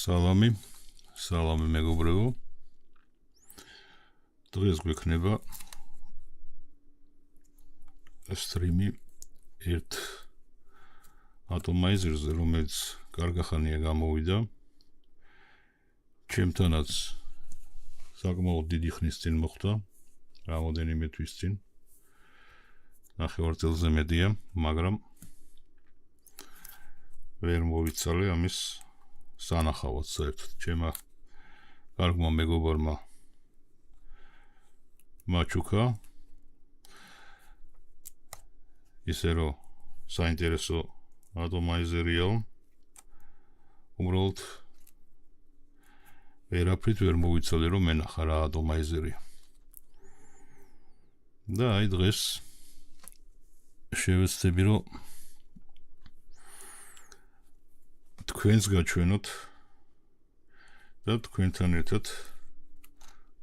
სალამი მეგობრებო. დღეს გვექნება სტრიმი ერთ ატომაიზერზე, რომელიც კარგახანია გამოვიდა. ჩემთანაც საკმაოდ დიდი ხნის წინ მოხდა, რამოდენიმე თვის წინ. ნახევარ-წელზე მეტია, მაგრამ ვერ მოვიცალე ამის სანახავად საერთოდ. ჩემმა კარგმა მეგობარმა მაჩუკა ისე რომ საინტერესო ატომაიზერია, უბრალოდ ვერაფრით ვერ მოვიცალე რომ მენახა რა ატომაიზერია. და აი დღეს შევეცდები რომ თქვენს გაჩვენოთ და თქვენთან ერთად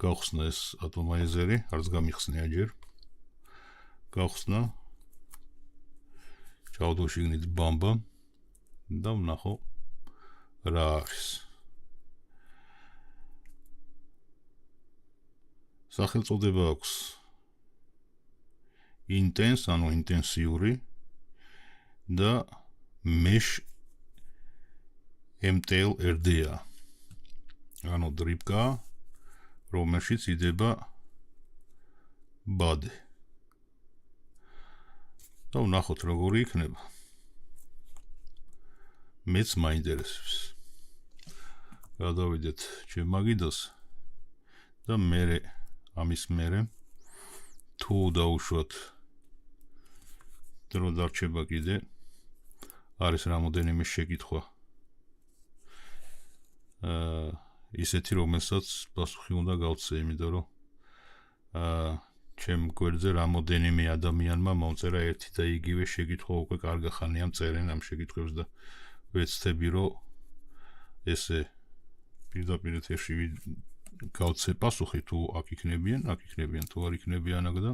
გავხსნა ეს ატომაიზერი, არც გამიხსნია ჯერ. გავხსნა, ჩავდო შიგნით ბამბა და ვნახო რა არის. სახელწოდება აქვს Intense, ანუ ინტენსიური და Mesh MTL RDA. ანუ დრიპკა, რომელშიც იდება ბადე. და ვნახოთ როგორი იქნება. მეც მაინტერესებს. გადავიდეთ ჩემ მაგიდას და ამის მერე თუ დავუშვათ დრო დარჩება კიდე, არის რამოდენიმე შეკითხვა. ისეთი რომელსაც პასუხი უნდა გავცე, იმიტომ რომ ჩემ გვერდზე რამოდენიმე ადამიანმა მომწერა ერთი და იგივე შეკითხვა, უკვე კარგახანია მწერენ ამ შეკითხვებს და ვეცდები რომ ესე პირდაპირ ეთერში გავცე პასუხი, თუ აქ იქნებიან, თუ არ იქნებიან აქ და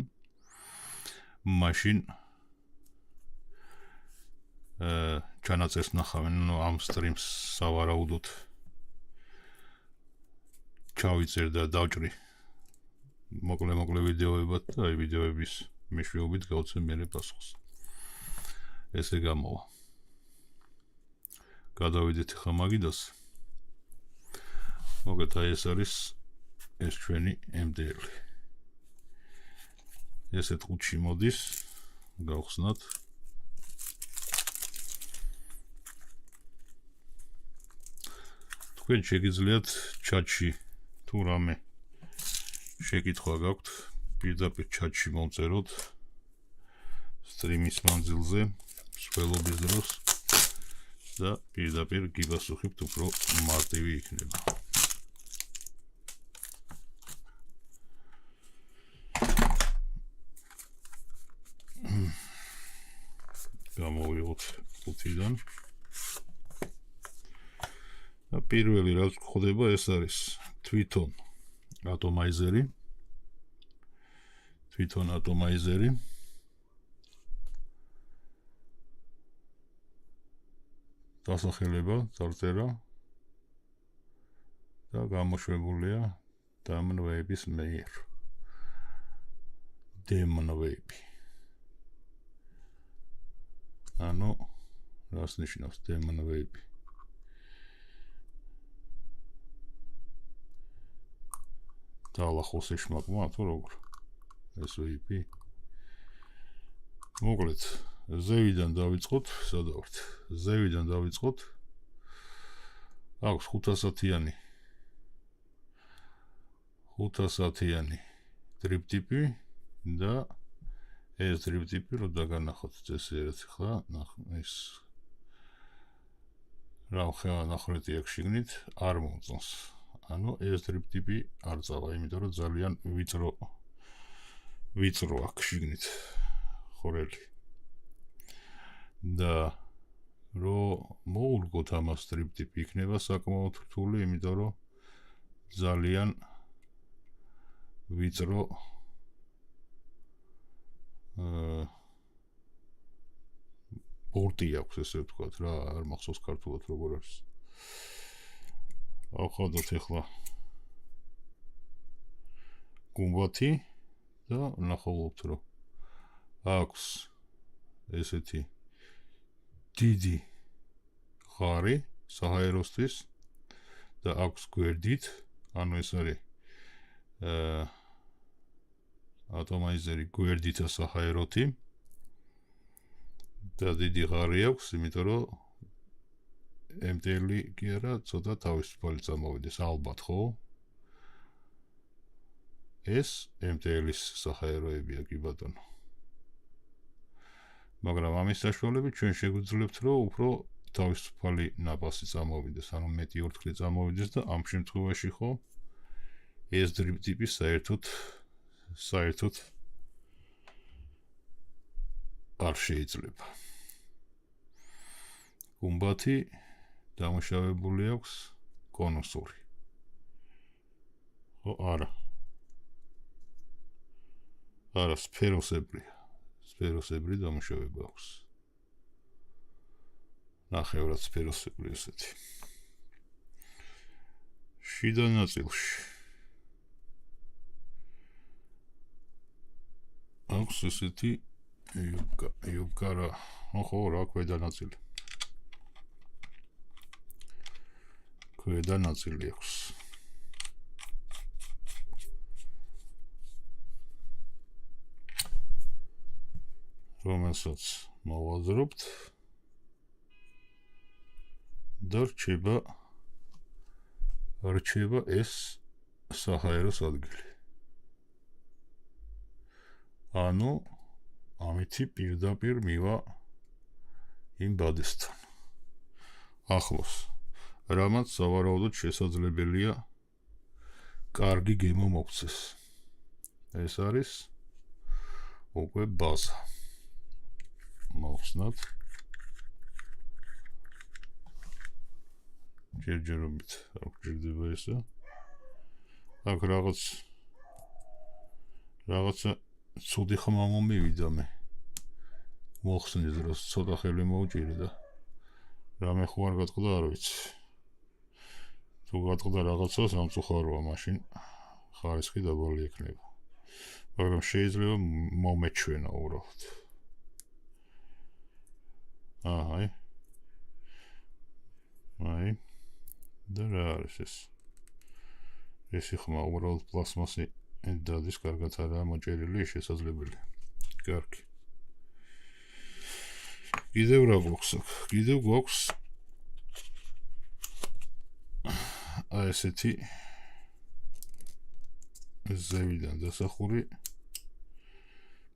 მაშინ ჩანაწერს ნახავენ, ამ სტრიმს სავარაუდოდ ჩავიწერ და დავჭრი მოკლე ვიდეოებად და აი ვიდეოების მეშვეობით გავცე მერე პასუხს. ესე გამოვა. გადავიდეთ ხა მაგიდას. მოგეთ აი ეს არის ეს ჩვენი MTL. ესეთ ყუთში მოდის, გავხსნათ. თქვენ შეგიძლიათ ჩატში თუ რამე შეკითხვა გაქვთ, პირდაპირ ჩატში მომწეროთ სტრიმის მანძილზე, მსვლელობის დროს და პირდაპირ გიპასუხებთ, უფრო მარტივი იქნება. გამოვიღოთ ხუთიდან. და პირველი რაც გვხვდება, ეს არის თვითონ ატომაიზერი. დასახელება, წარწერა და გამოშვებულია დამნვეების მიერ. დამნვეები. ანუ რას ნიშნავს დამნვეები? დაალახოს ეშმაკმა, თუ როგორ? ეს VIP. მოკლედ, ზევიდან დავიწყოთ, სად ვართ? ზევიდან დავიწყოთ. აქვს 500-იანი დრიპტიპი და ეს დრიპტიპი რო დაგანახოთ წესიერად ხა, ეს რა ნახრეთი აქვს შიგნით, არ მომწონს. ანუ ეს დრიპტიპი არ წავა, იმიტომ რომ ძალიან ვიწრო აქვს შიგნით ხორელი. და რო მოულგოთ ამას დრიპტიპი იქნება საკმაოდ რთული, იმიტომ რომ ძალიან ვიწრო პორტი აქვს, ესე ვთქვათ რა, არ მახსოვს ქართულად როგორ არის. ავხადოთ ახლა გუმბათი და ნახავთ რომ აქვს ესეთი დიდი ღარი საჰაეროსთვის და აქვს გვერდით, ანუ ეს არის ატომაიზერი გვერდითა საჰაეროთი და დიდი ღარი აქვს, იმიტომ რომ MTL კი არა, ცოტა თავისუფალი წამოვიდეს, ალბათ, ხო? ეს MTL-ის საჰაეროებია, კი ბატონო. მაგრამ ამის საშუალებით ჩვენ შეგვიძლებთ, რომ უფრო თავისუფალი ნაპასი წამოვიდეს, ანუ მეტი ორთქლი წამოვიდეს და ამ შემთხვევაში ხო ეს დრიპ ტიპი საერთოდ არ შეიძლება. გუმბათი დამუშავებული აქვს კონუსური. ხო, არა, სფეროსებრი დამუშავება აქვს. ნახევრად სფეროსებრი ესეთი. შიდა ნაწილში აქვს ესეთი იუბკა რა, ხო, რა ქვედა ნაწილი. ქვედა ნაწილი აქვს. რომელსაც მოვაზრობთ და რჩება ეს საჰაეროს ადგილი. ანუ ამითი პირდაპირ მივა იმ ბადესთან. ახლოს. რამაც სავარაუდოდ შესაძლებელია კარგი გემო მოგცეს. ეს არის უკვე ბაზა. მოვხსნათ. ჯერჯერობით არ გვჭირდება ესა. აქ რაღაცა ცუდი ხმა მომივიდა მე. მოხსნით დროს ცოტა ხელი მოუჭირი და რამე ხო არ გატყდა არ ვიცი. თუ გატყდა რაღაცას ამწუხაროა, მაშინ ხარისხი დაბალი ექნება. მაგრამ შეიძლება მომეჩვენა უბრალოდ. აი. და რა არის ეს? ესი ხმა უბრალოდ პლასმასი დადის, კარგად არაა მოჭერილი, შესაძლებელია. კარგი. კიდევ რა გვაქვს აქ? კიდევ გვაქვს ესეთი ზევიდან დასახური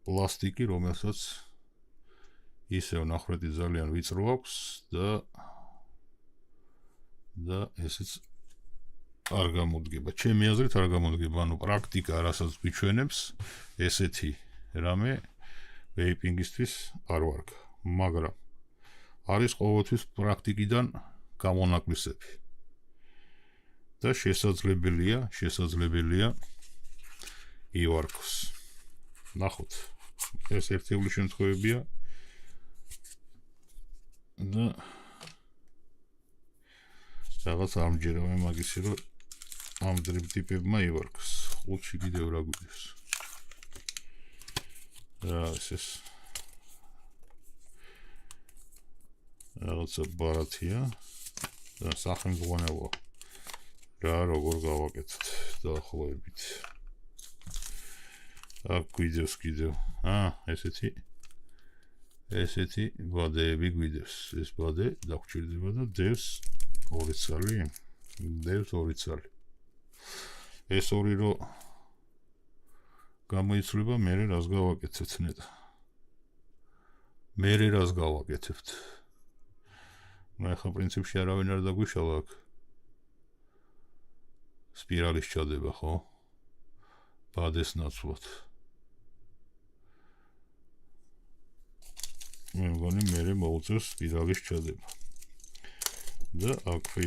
პლასტიკი, რომელსაც ისევ ნახრეთი ძალიან ვიწრო აქვს და ესეც არ გამოდგება. ჩემი აზრით არ გამოდგება, ანუ პრაქტიკა რასაც გვიჩვენებს, ესეთი რამე ვეიპინგისთვის არ ვარგა. მაგრამ არის ყოველთვის პრაქტიკიდან გამონაკლისები. და შესაძლებელია ივარქოს. ნახოთ. ეს ერთეული შემთხვევებია და რაღაც ამჯერა მაგისი რომ ამ დრიპ ტიპებმა ივარქოს. ხუთში კიდევ რა გვიდეს? რა ეს რაღაცა ბარათია და სახელმძღვანელოა. რა როგორ გავაკეთოთ დაახლოებით. აქ გვიდევს კიდევ. ესეთი ბადეები გვიდევს. ეს ბადე დაგჭირდება და დევს 2 წალი. დევს 2 წალი. ეს ორი რო გამოიცვლება, მერე რას გავაკეთებთ ნეტა. რას გავაკეთებთ? მე ხა პრინციპში არავინ არ დაგვიშალა აქ. სპირალის ჩადება, ხო? ბადეს ნაცვლად. მე მგონი მერე მოუწევს სპირალის ჩადება. და აქვე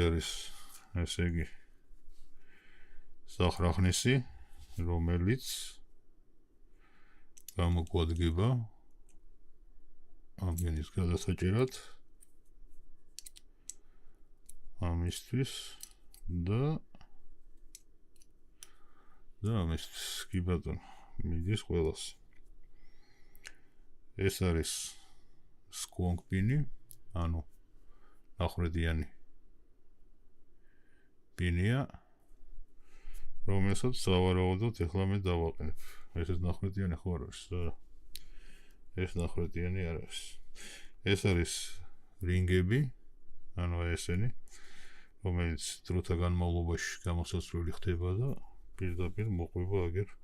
არის ესე იგი სახრაχνისი, რომელიც გამოგვადგება ამგენის გადასაჭერად ამისთვის და ამისთვის კი ბატონო მიდის ყველას ეს არის squonk pin-ი ანუ ნახრედიანი pin-ია რომელსაც სავარაუდოდ ეხლა მე დავაყენებ ესეც ნახრედიანი ხო არ არის ეს ნახრედიანი არ არის ეს არის რინგები ანუ ესენი რომელიც დროთა განმავლობაში გამოსასვლელი ხდება და პირდაპირ მოყვება აგერ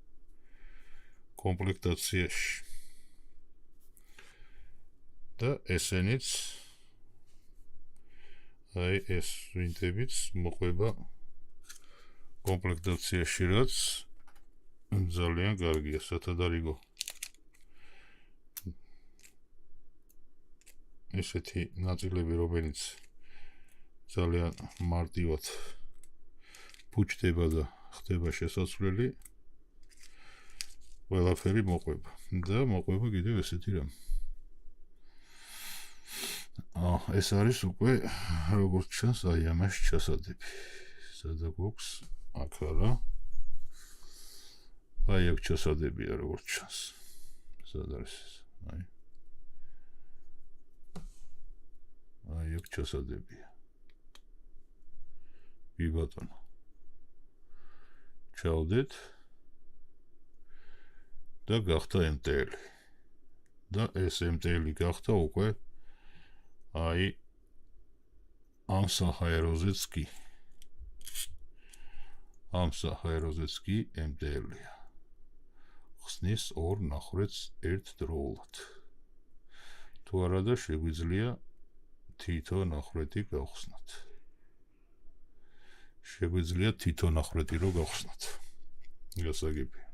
კომპლექტაციაში და ესენიც აი ეს ვინტებიც მოყვება კომპლექტაციაში რაც ძალიან კარგია სათადარიგო ესეთი ნაწილები რომელიც ძალიან მარტივად ფუჭდება და ხდება შესაძლებელი ყველაფერი მოყვება და მოყვება კიდევ ესეთი რამ ეს არის უკვე როგორც ჩანს აი ამაში ჩასადები სადა გვაქვს აქ არა აი აქ ჩასადებია როგორც ჩანს სად არის აი აქ ჩასადებია კი ბატონო ჩავდეთ და გახდა MTL და ეს MTL გახდა უკვე აი ამ საჰაეროზეც კი MTL-ია ხსნის ორ ნახრედს ერთდროულად თუ არა და შეგვიძლია თითო ნახრედი გავხსნათ შეგვიძლია თითო ნახრედი რო გავხსნათ გასაგებია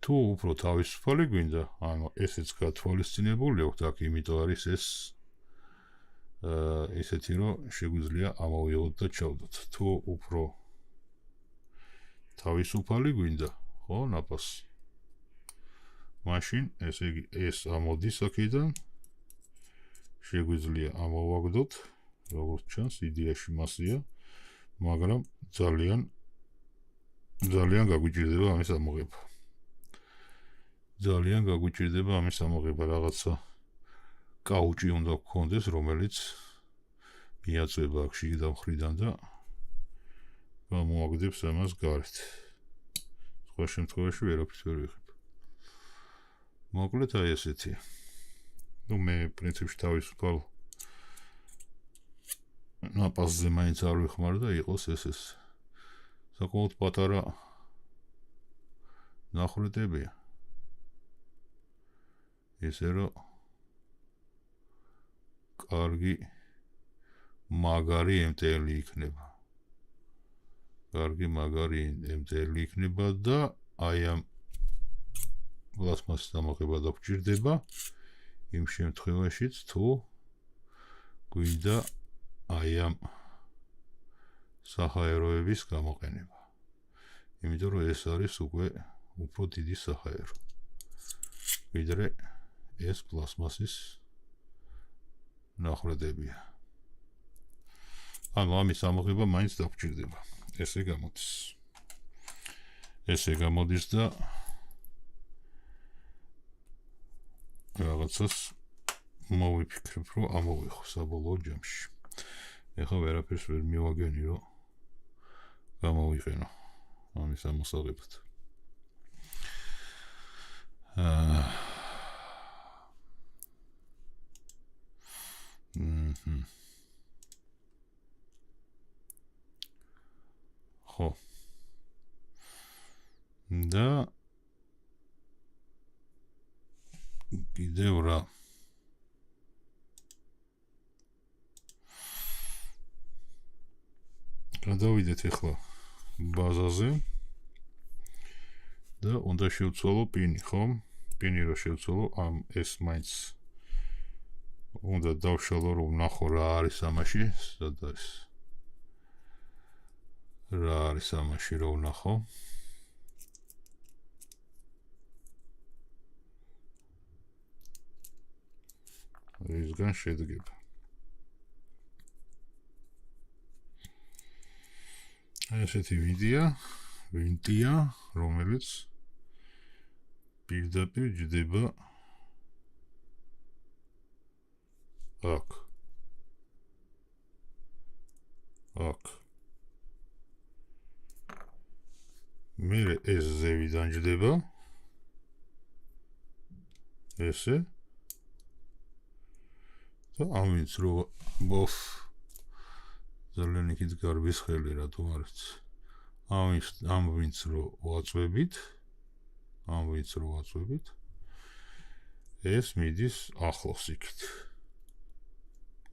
თუ უფრო თავისუფალი გვინდა ანუ ესეც გათვალისწინებული აქვს აქ იმიტომ არის ეს ესეთი რომ შეგვიძლია ამოვიღოთ და ჩავდოთ თუ უფრო თავისუფალი გვინდა ხო ნაპას მაშინ ესე იგი ეს ამოდის აქედან შეგვიძლია ამოვაგდოთ როგორც ჩანს იდეაში მასია მაგრამ ძალიან გაგვიჭირდება ამის ამოღება რაღაცა კაუჭი უნდა გქონდეს რომელიც მიაწვება აქ შიგდან მხრიდან და გამოაგდებს ამას გარეთ სხვა შემთხვევაში ვერაფერს ვერ ვიღებ მოკლედ აი ესეთი ну მე პრინციპში თავისუფალ ნაპასზე მაინც არ ვიხმარ და იყოს ეს საკმაოდ პატარა ნახრედებია ესე რომ კარგი მაგარი MTL იქნება და აი ამ პლასმასის დამოღება დაგჭირდება იმ შემთხვევაშიც თუ გვინდა აი ამ საჰაეროების გამოყენება იმიტომ რომ ეს არის უკვე უფრო დიდი საჰაერო ვიდრე ეს პლასმასის ნახრედებია ანუ ამის ამოღება მაინც დაგჭირდება ესე გამოდის და რაღაცას მოვიფიქრებ რომ ამოვიღო საბოლოო ჯამში ეხლა ვერაფერს ვერ მივაგენი რომ გამოვიყენო ამის ამოსაღებად ხო და კიდევ რა გადავიდეთ ახლა ბაზაზე და უნდა შევცვალო პინი, ხო? პინი რო შევცვალო, ამ ეს მაინც უნდა დავშალო რომ ვნახო რა არის ამაში, სად არის? რა არის ამაში რო ვნახო? რისგან შედგება. ესეთი ვინტია, რომელიც პირდაპირ ჯდება აქ. მე ეს ზევიდან ჯდება ესე და ამის რო ბოფ ძალიან იქით გარბის ხელი რატომ არის ამ ვინც რო ვაწვევით ეს მიდის ახლოს იქით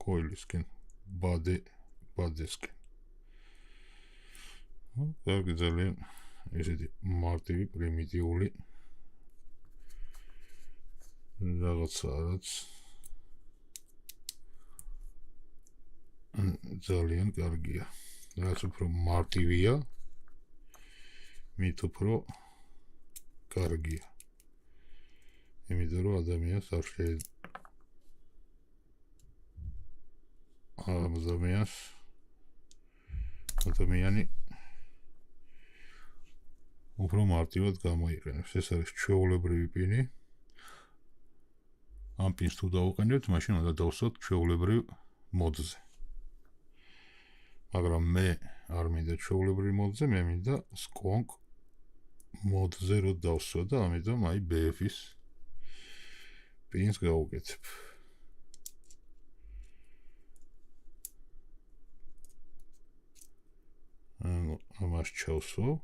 კოილისკენ ბადესკენ კარგი ძალიან ესეთი მარტივი პრიმიტიული რაღაცა რაც ძალიან კარგია რაც უფრო მარტივია მით უფრო კარგია იმიტომ რომ ადამიანს არ ადამიანი უფრო მარტივად გამოიყენებს ეს არის ჩვეულებრივი პინი ამ პინს თუ დავუყენებთ მაშინ უნდა დავსვათ ჩვეულებრივ მოდზე მაგრამ მე არ მინდა ჩვეულებრივ მოდზე მე მინდა სკონკ მოდზე რო დავსვა და ამიტომ აი BF-ის პინს გავუკეთებ ამას ჩავსვო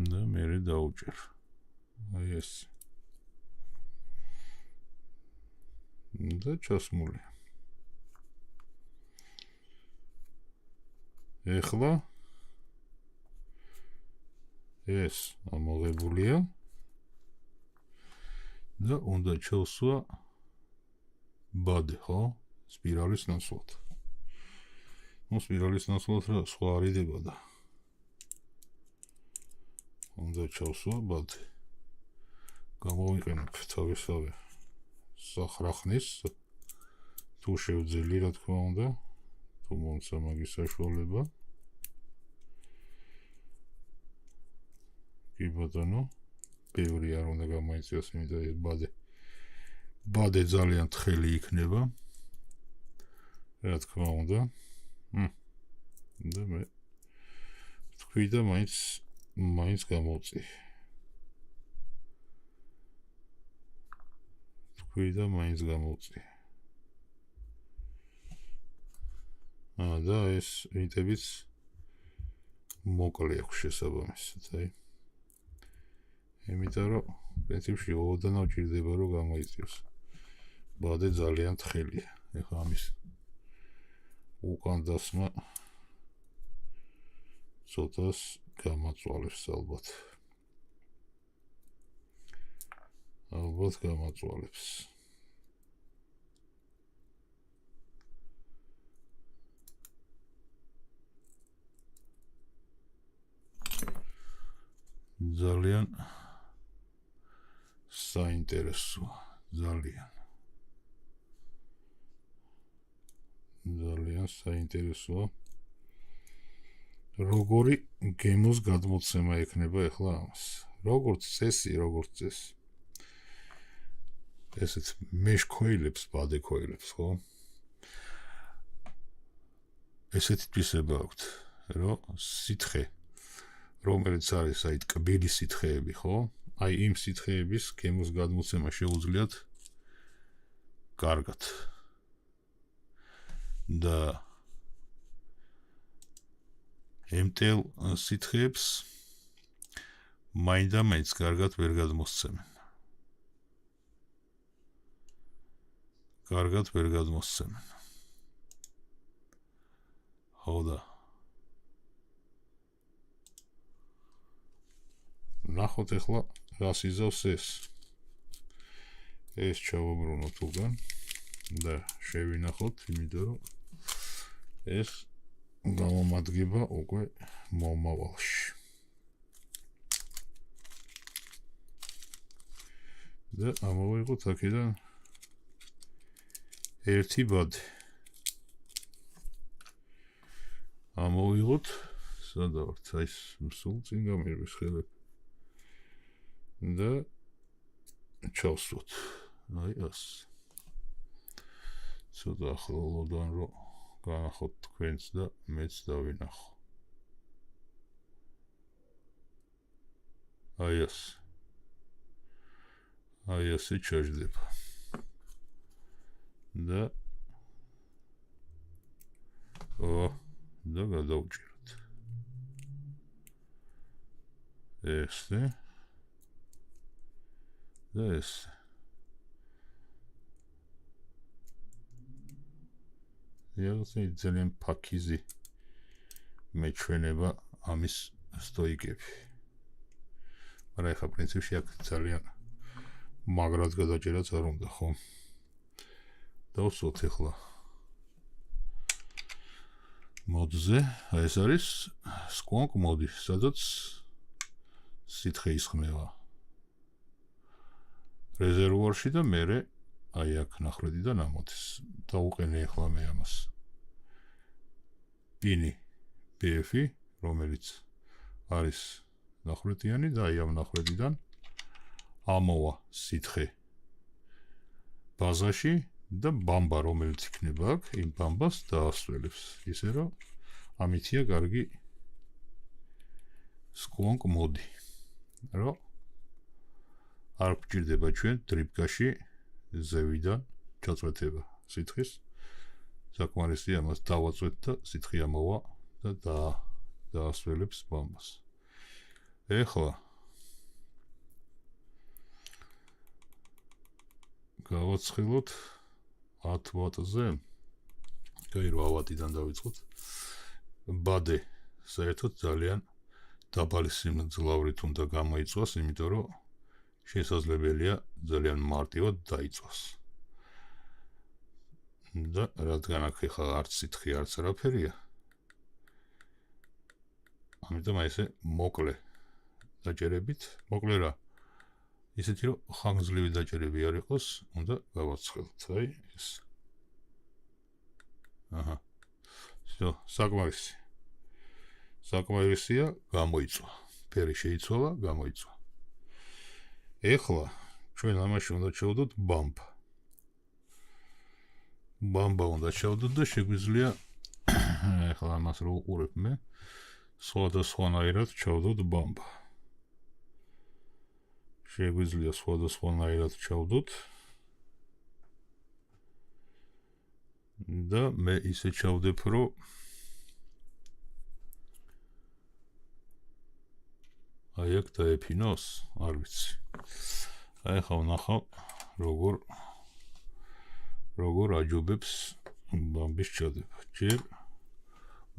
და მერე დავუჭერ აი ეს და ჩასმულია ეხლა ეს ამოღებულია და უნდა ჩავსვა ბადე ხო სპირალის ნაცვლად სპირალის ნაცვლად რა სხვა არ იდებოდა უნდა ჩავსვა ბადე გამოვიყენებ თავისავე სახრახნის თუ შევძელი რა თქმა უნდა თუ მომცა მაგის საშუალება კი ბატონო ბევრი არ უნდა გამოიწვიოს იმიტომ ეს ბადე ძალიან თხელი იქნება რა თქმა უნდა და მე თქვი და მაინც გამოვწი და ეს ვინტებიც მოკლე აქვს შესაბამისად აი იმიტომ რომ პრინციპში ოდნავ ჭირდება რომ გამოიწვიოს ბადე ძალიან თხელია ეხლა ამის უკან დასმა ცოტას გამაწვალებს ალბათ გამაწვალებს ძალიან საინტერესოა ძალიან საინტერესოა როგორი გემოს გადმოცემა ექნება ეხლა ამას როგორც წესი ესეც მეშ ქოილებს ბადე ქოილებს ხო ესეთი თვისება აქვთ რომ სითხე რომელიც არის აი ტკბილი სითხეები ხო აი იმ სითხეების გემოს გადმოცემა შეუძლიათ კარგად და ემტელ სითხეებს მაინდა-მაინც კარგად ვერ გადმოსცემენ ხოდა ნახოთ ეხლა რას იზავს ეს ჩავუბრუნოთ უკან და შევინახოთ იმიტომ რომ ეს გამომადგება უკვე მომავალში. და ამოვიღოთ აქედან ერთი ბადი. ამოვიღოთ, სადა ვართ, აი სულ წინ გამირვის ხელები. და ჩავსვოთ. აი ას. ცოტა ახლოდან რომ განახოთ თქვენს და მეც დავინახო. აი ას. აი ასე ჩაჯდება. და და გადავჭიროთ. ესე და ესე. იასი ძალიან ფაქიზი მეჩვენება ამის სტოიკები. მაგრამ ეხლა პრინციპში აქ ძალიან მაგრად გადაჭერაც არ უნდა, ხო? დავსვოთ ეხლა მოდზე, ეს არის squonk მოდი, სადაც სითხე ისხმევა რეზერვუარში და მერე აი აქ ნახრედიდან ამოდის. დავუყენე ეხლა მე ამას. პინი BF-ი, რომელიც არის ნახრედიანი და აი ამ ნახრედიდან ამოვა სითხე ბაზაში და ბამბა, რომელიც იქნება აქ, იმ ბამბას დაასწრებს. ისე რომ ამითია კარგი squonk მოდი. რომ არ გვჭირდება ჩვენ დრიპკაში ზევიდან ჩაწვეთება სითხის. საკმარისია ამას დავაწვეთ და სითხე ამოვა და დაასწრებს ბამბას. ეხლა გავაცხილოთ 10 ვატზე. კი, 8 ვატიდან დავიწყოთ. ბადე საერთოდ ძალიან დაბალი სიმძლავრით უნდა გამოიწვას, იმიტომ რომ შესაძლებელია ძალიან მარტივად დაიწვას. და რადგან აქ ეხლა არც სითხე, არც არაფერია, ამიტომ ესე მოკლე დაჭერებით, მოკლე რა, ისეთი რომ ხანგრძლივი დაჭერები არ იყოს, უნდა გავაცხელოთ. აი ეს. აჰა. всё, საკმარისი. საკმარისია, გამოიწვა. ფერი შეიცვალა, გამოიწვა. ეხლა ჩვენ ამაში უნდა ჩავდოთ ბამბა. ბამბა უნდა ჩავდოთ და შეგვიძლია ეხლა ამას რო უყურებ მე, სხვადასხვანაირად ჩავდოთ ბამბა. შეგვიძლია სხვადასხვანაირად ჩავდოთ და მე ისე ჩავდებ, რომ აი აქ დაეფინოს, არ ვიცი. აი ხა ვნახავ როგორ აჯობებს ბამბის ჩადება. ჯერ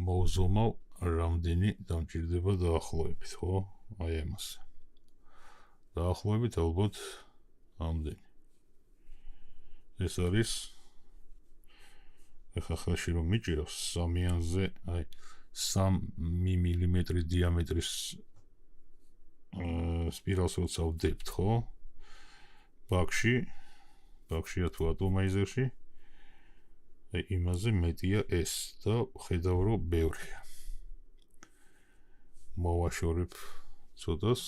მოვზომავ რამდენი დამჭირდება დაახლოებით, ხო? აი ამასე. დაახლოებით ალბათ ამდენი. ეს არის ეხლა ხელში რომ მიჭირავს სამიანზე, აი 3 მილიმეტრი დიამეტრის სპირალს როცა ვდებთ, ხო? ბაქშია თუ ატომაიზერში, აი იმაზე მეტია ეს და ხედავ რომ ბევრია. მოვაშორებ ცოტას.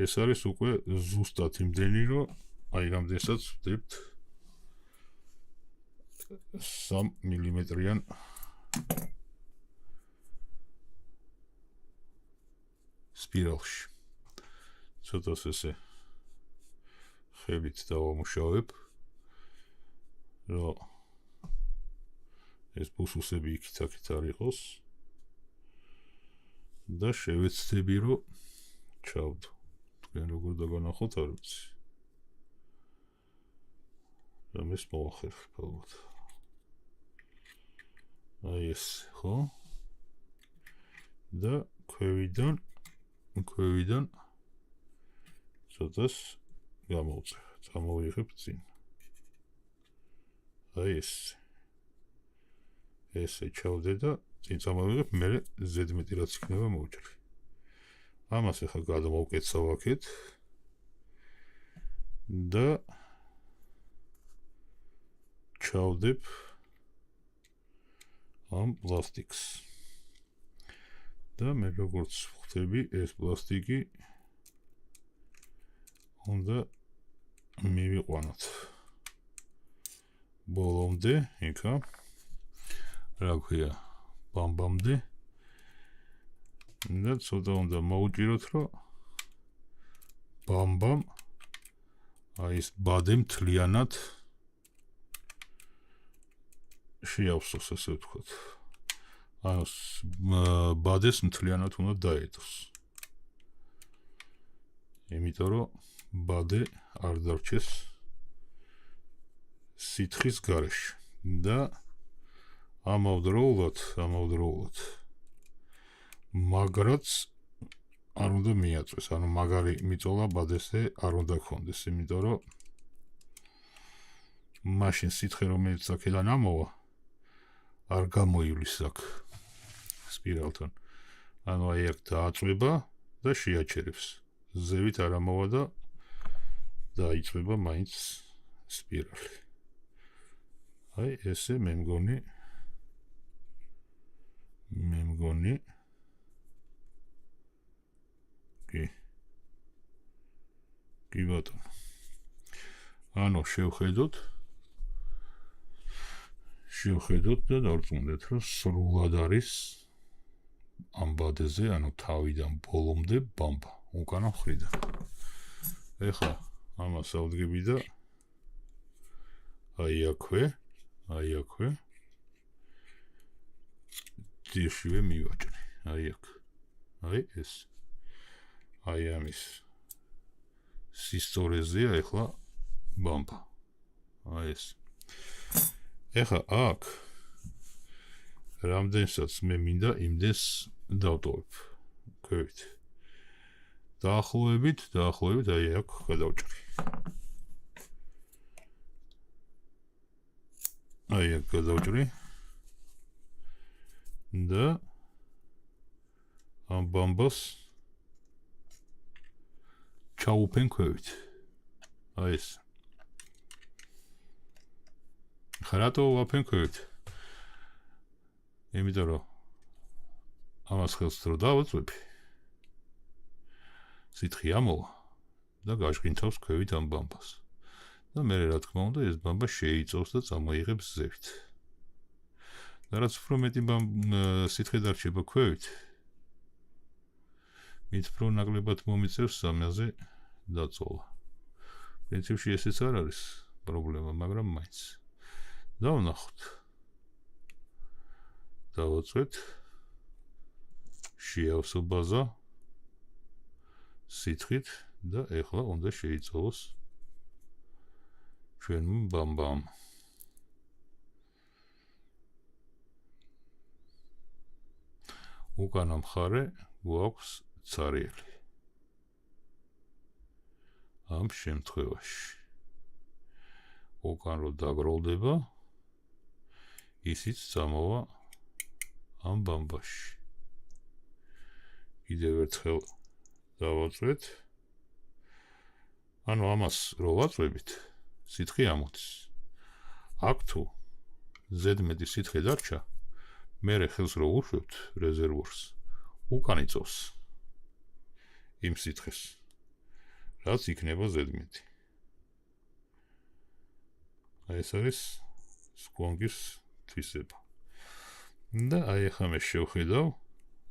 ეს არის უკვე ზუსტად იმდენი, რომ აი რამდენსაც ვდებთ 3 მილიმეტრიან სპირალში. ცოტას ესე ხებით დავამუშავებ, რომ ეს ბუსუსები იქით-აქით არ იყოს და შევეცდები, რომ ჩავდო. თქვენ როგორ დაგანახოთ, არ ვიცი. ამის მოვახერხებ ალბათ. აი ეს, ხო? და ქვევიდან ცოტას გამოვწევ. წამოვიღებ წინ. აი ეს. ესე ჩავდე და წინ წამოვიღებ, მე ზედმეტი რაც იქნება მოვჭრი. ამას ახლა გადმოვკეცავ აქეთ და ჩავდებ ამ პლასტიკს. და მე როგორც ხვდები, ეს პლასტიკი უნდა მივიყვანოთ ბოლომდე, იქა რა ქვია, ბამბამდე და ცოტა უნდა მოვუჭიროთ, რომ ბამბამ აი ეს ბადე მთლიანად შეავსოს, ესე ვთქვათ. ანუ ბადეს მთლიანად უნდა დაედოს. იმიტომ რომ ბადე არ დარჩეს სითხის გარეშე და ამავდროულად მაგრაც არ უნდა მიაწვეს, ანუ მაგარი მიწოლა ბადესზე არ უნდა გქონდეს, იმიტომ რომ მაშინ სითხე რომელიც აქედან ამოვა არ გამოივლის აქ სპირალთან. ანუ აი აქ დააწვება და შეაჩერებს. ზევით არ ამოვა და დაიწვება მაინც სპირალი. აი ესე მე მგონი კი ბატონო. ანუ შევხედოთ და დავწუნდეთ, რომ სრულად არის ამ ბადეზე, ანუ თავიდან ბოლომდე ბამბა, უკანა მხრიდან. ეხლა ამას ავდგები და აი აქვე ძირშივე მივაჭრე, აი აქ. აი ეს. აი ამის სისწორეზეა ეხლა ბამბა. აი ეს. ეხლა აქ რამდენსაც მე მინდა იმდენს დავტოვებ ქვევით. დაახლოებით აი აქ გადავჭრი. აი აქ გადავჭრი და ამ ბამბას ჩაუფენ ქვევით. აი ეს. ხარატო ვაფენ ქვევით. იმიტომ რომ ამას ხელს რო დავაწვევი, სითხე ამოვა და გაჟღინთავს ქვევით ამ ბამბას. და მე რა თქმა უნდა ეს ბამბა შეიწოვს და წამოიღებს ზევით. და რაც უფრო მეტი სითხე დარჩება ქვევით, მით უფრო ნაკლებად მომიწევს ამაზე დაწოლა. პრინციპში ესეც არ არის პრობლემა, მაგრამ მაინც. დავნახოთ. დავაწვეთ. შეავსო ბაზა სითხით და ეხლა უნდა შეიწოვოს ჩვენმა ბამბამ. უკანა მხარე გვაქვს ცარიელი. ამ შემთხვევაში უკან რო დაგროვდება, ისიც წამოვა ამ ბამბაში. კიდევ ერთხელ დავაწვეთ. ანუ ამას რო ვაწვევით, სითხე ამოდის. აქ თუ ზედმეტი სითხე დარჩა, მერე ხელს რო უშვებთ რეზერვორს, უკან იწოვს იმ სითხეს, რაც იქნება ზედმეტი. აი ეს არის სკვონგის თვისება. და აი ახლა მე შევხედავ,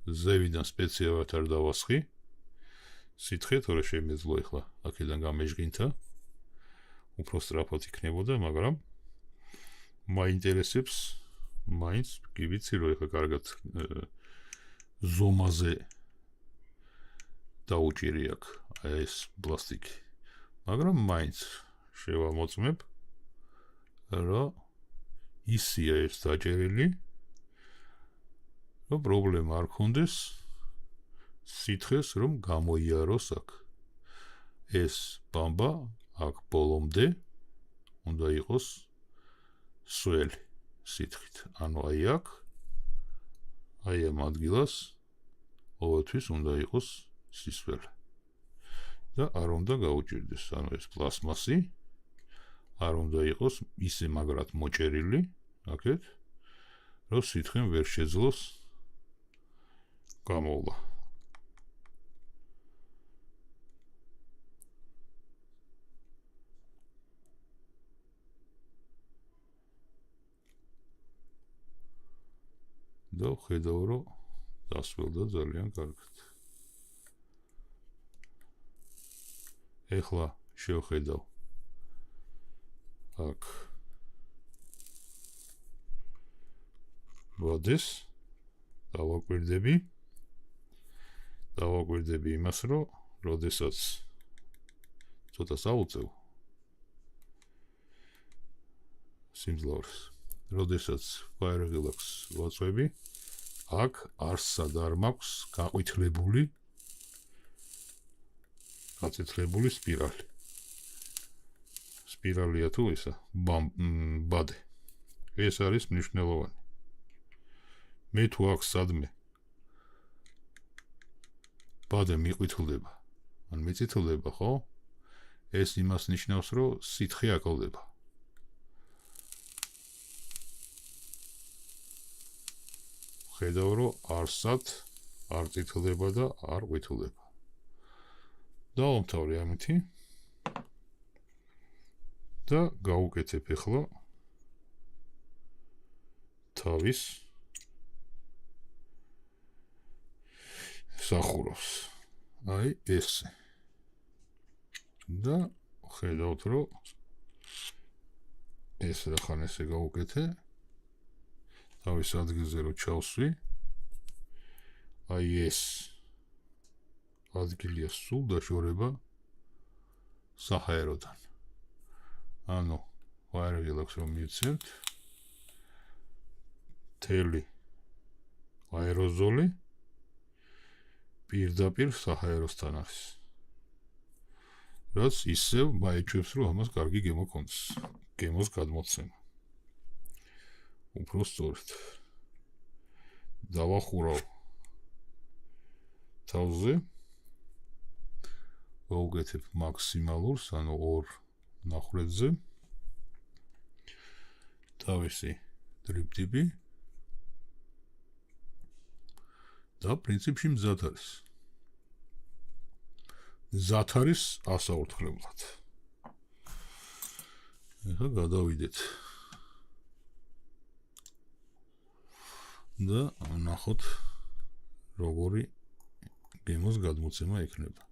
ზევიდან სპეციალურად არ დავასხი სითხე, თორე შემეძლო ახლა აქედან გამეჟღინთა, უფრო სწრაფად იქნებოდა, მაგრამ მაინტერესებს მაინც კი ვიცი, რომ ახლა კარგად ზომაზე დაუჭირი აქ აი ეს პლასტიკი. მაგრამ მაინც შევამოწმებ, რომ ისია ეს დაჭერილი, რომ პრობლემა არ ქონდეს სითხეს, რომ გამოიაროს აქ. ეს ბამბა აქ ბოლომდე უნდა იყოს სველი. სითხით. ანუ აი აქ, აი ამ ადგილას ყოველთვის უნდა იყოს სისველი. და არ უნდა გაუჭირდეს, ანუ ეს პლასმასი არ უნდა იყოს ისე მაგრად მოჭერილი, აქეთ, რომ სითხემ ვერ შეძლოს გამოვლა. და ხედავ, რომ დასველდა ძალიან კარგად. ეხლა შევხედავ აქ ვადეს დავაკვირდები იმას, რომ როდესაც ცოტა საუწევ სიმძლავრეს, როდესაც Fire Relax ვაწვევი, აქ არსად არ მაქვს გაყვითლებული სპირალი. სპირალია თუ ისა, ბადე. ეს არის მნიშვნელოვანი. მე თუ აქ სადმე ბადე მიყვითლდება, ან მიწითლდება, ხო? ეს იმას ნიშნავს, რომ სითხე აკლდება. ხედავ, რომ არსად არ წითლდება და არ ყვითლდება. დავამთავრე ამითი და გავუკეთებ ეხლა თავის სახურავს. აი ესე. და ხედავთ, რომ ეს რახან ესე გავუკეთე, თავის ადგილზე რომ ჩავსვი, აი ეს ადგილია სულ დაშორება საჰაეროდან. ანუ Fire Relax რომ მივცემთ, მთელი აეროზოლი პირდაპირ საჰაეროსთან არის. რაც ისევ მაიჩვევს, რომ ამას კარგი გემო ქონდეს, გემოს გადმოცემა. უფრო სწორად. დავახურავ თავზე, ვაუგეთებ მაქსიმალურს, ანუ 2 ნახრედზე, თავისი დრიპტიპი და პრინციპში მზად არის. მზად არის ასაურთქლებლად. ეხლა გადავიდეთ და ნახოთ, როგორი გემოს გადმოცემა იქნება.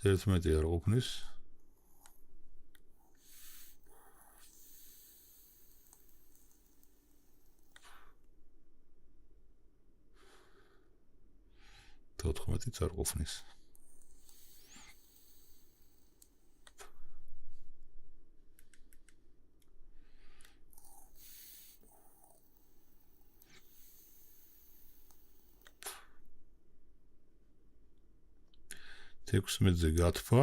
ერთმეტი არ ყოფნის. თოთხმეტიც არ ყოფნის. თექვსმეტზე გათფა.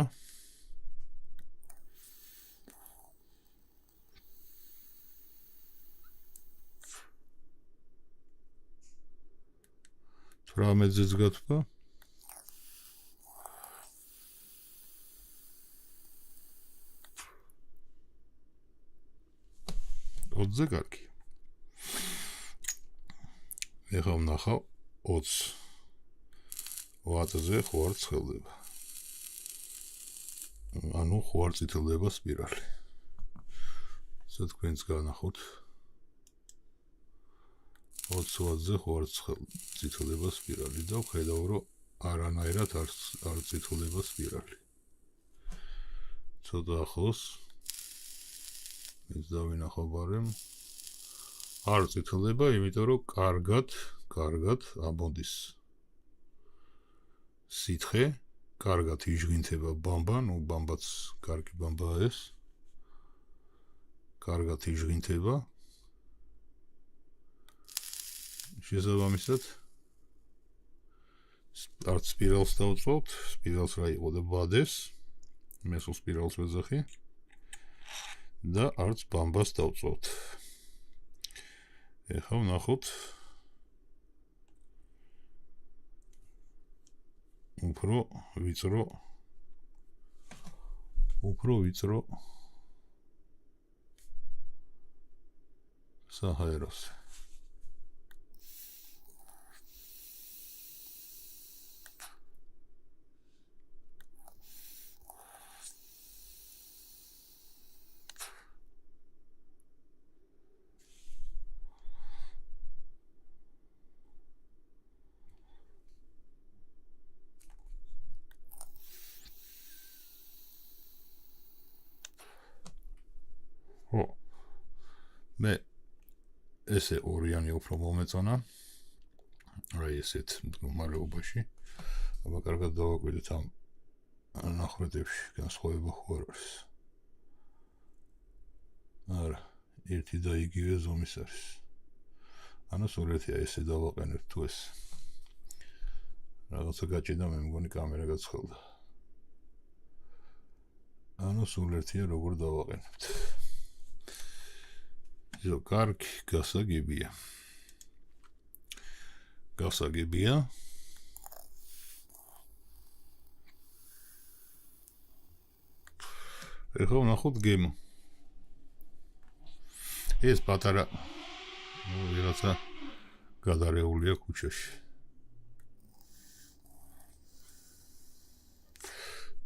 თვრამეტზეც გათფა. ოცზე კარგი. ეხლა ვნახავ 20 ვატზე ხო არ ცხელდება. ანუ ხო არ წითლდება სპირალი. სა თქვენც განახოთ 20 ვატზე ხო არ წითლდება სპირალი და ხედავ, რომ არანაირად არ წითლდება სპირალი. ცოტა ახლოს ეს დავინახავ ბარემ არ წითლდება, იმიტომ რომ კარგად ამოდის სითხე, კარგად იჟღინთება ბამბა, ნუ ბამბაც კარგი ბამბაა ეს. კარგად იჟღინთება. შესაბამისად არც სპირალს დავწვავთ, სპირალს რა იყო და ბადეს, მე სულ სპირალს ვეძახი და არც ბამბას დავწვავთ. ეხლა ვნახოთ უფრო ვიწრო საჰაეროს. მე ესე ორიანი უფრო მომეწონა, რა ესეთ მდგომარეობაში, აბა კარგად დავაკვირდით ამ ნახრეთებში განსხვავება ხო არ არის. არა, ერთი და იგივე ზომის არის. ანუ სულ ერთია ესე დავაყენებ თუ ეს. რაღაცა გაჭირდა მე მგონი კამერა გაცხელდა. ანუ სულ ერთია როგორ დავაყენებთ. კარგი, გასაგებია. ეხლა ვნახოთ გემო. ეს პატარა ვიღაცა გადარეულია ქუჩაში.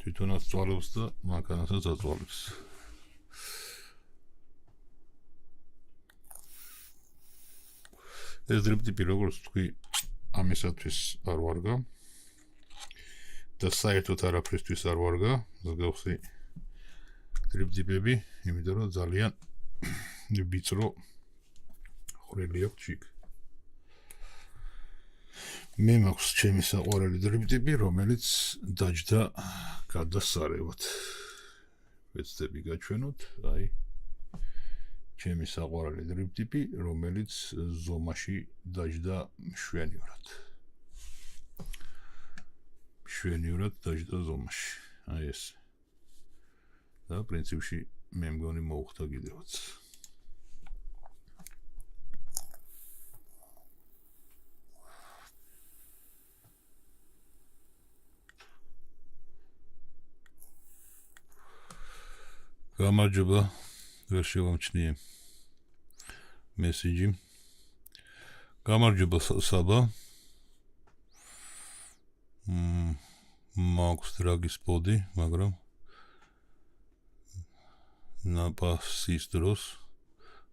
თვითონაც წვალებს და მანქანასაც აწვალებს. ეს დრიპტიპი როგორც თქვი ამისათვის არ ვარგა და საერთოდ არაფრისთვის არ ვარგა ზოგადად დრიპტიპები, იმიტომ რომ ძალიან ვიწრო ხრელი აქვს ჩიქ. მე მაქვს ჩემი საყვარელი დრიპტიპი, რომელიც დაჯდა გადასარევად. ვეცდები გაჩვენოთ, აი ჩემი საყვარელი დრიპტიპი, რომელიც ზომაში დაჯდა მშვენივრად დაჯდა ზომაში. აი ეს. და პრინციპში მე მგონი მოუხდა კიდევაც. გამარჯობა, ვერ შევამჩნიე მესიჯი. გამარჯობა საბა. მაქვს დრაგის პოდი, მაგრამ ნაპასის დროს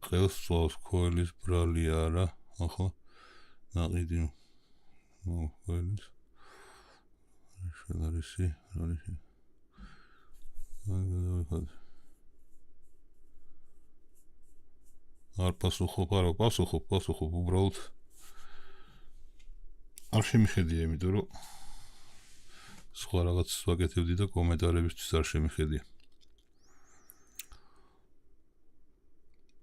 ხელს წვავს ქოელის ბრალი არა, ახლა ნაყიდი ქოელის შედარისი არ პასუხობ, არა პასუხობ, უბრალოდ არ შემიხედია, იმიტომ რომ სხვა რაღაც ვაკეთებდი და კომენტარებისთვის არ შემიხედია.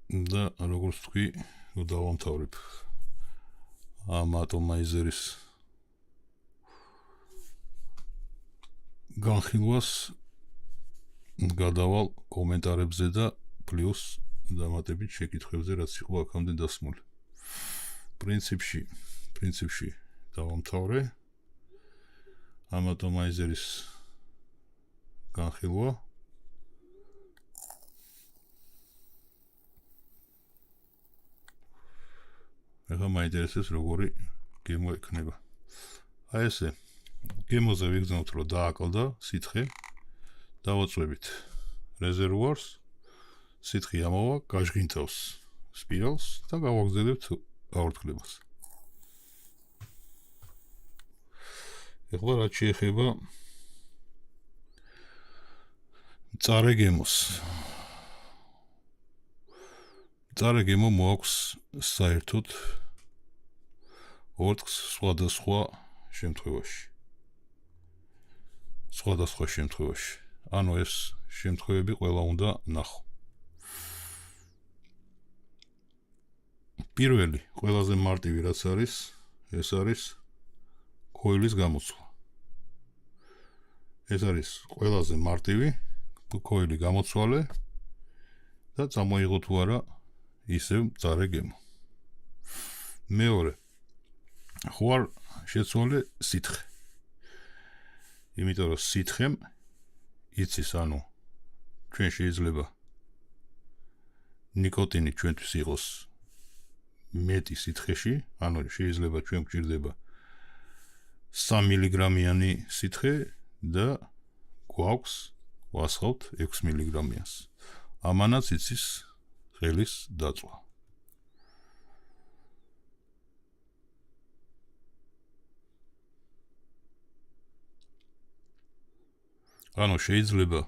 და როგორც თქვი, დავამთავრებ ამ ატომაიზერის განხილვას, გადავალ კომენტარებზე და პლუს დამატებით შეკითხვებზე, რაც იყო აქამდე დასმული. პრინციპში დავამთავრე ამ ატომაიზერის განხილვა. ეხლა მაინტერესებს როგორი გემო ექნება. აი ესე, გემოზე ვიგრძნობთ, რომ დააკლდა სითხე, დავაწვევით რეზერვუარს, სითხე ამოვა, გაჟღინთავს სპირალს და გავაგზავნებთ გაორთქლებას. ეხლა რაც შეეხება მწარე გემოს. მწარე გემო მოაქვს საერთოდ ორთქს სხვადასხვა შემთხვევაში. ანუ ეს შემთხვევები ყველა უნდა ნახო. პირველი, ყველაზე მარტივი რაც არის, ეს არის ქოილის გამოცვლა. ეს არის ყველაზე მარტივი ქოილი გამოცვალე და წამოიღო თუ არა ისევ მწარე გემო. მეორე ხო არ შეცვალე სითხე. იმიტომ რომ სითხემ იცის, ანუ ჩვენ შეიძლება ნიკოტინი ჩვენთვის იყოს მეტი სითხეში, ანუ შეიძლება ჩვენ გვჭირდება 3 მილიგრამიანი სითხე და გვაქვს ვასხავთ 6 მილიგრამიანს. ამანაც იცის ხელის დაწვა. ანუ შეიძლება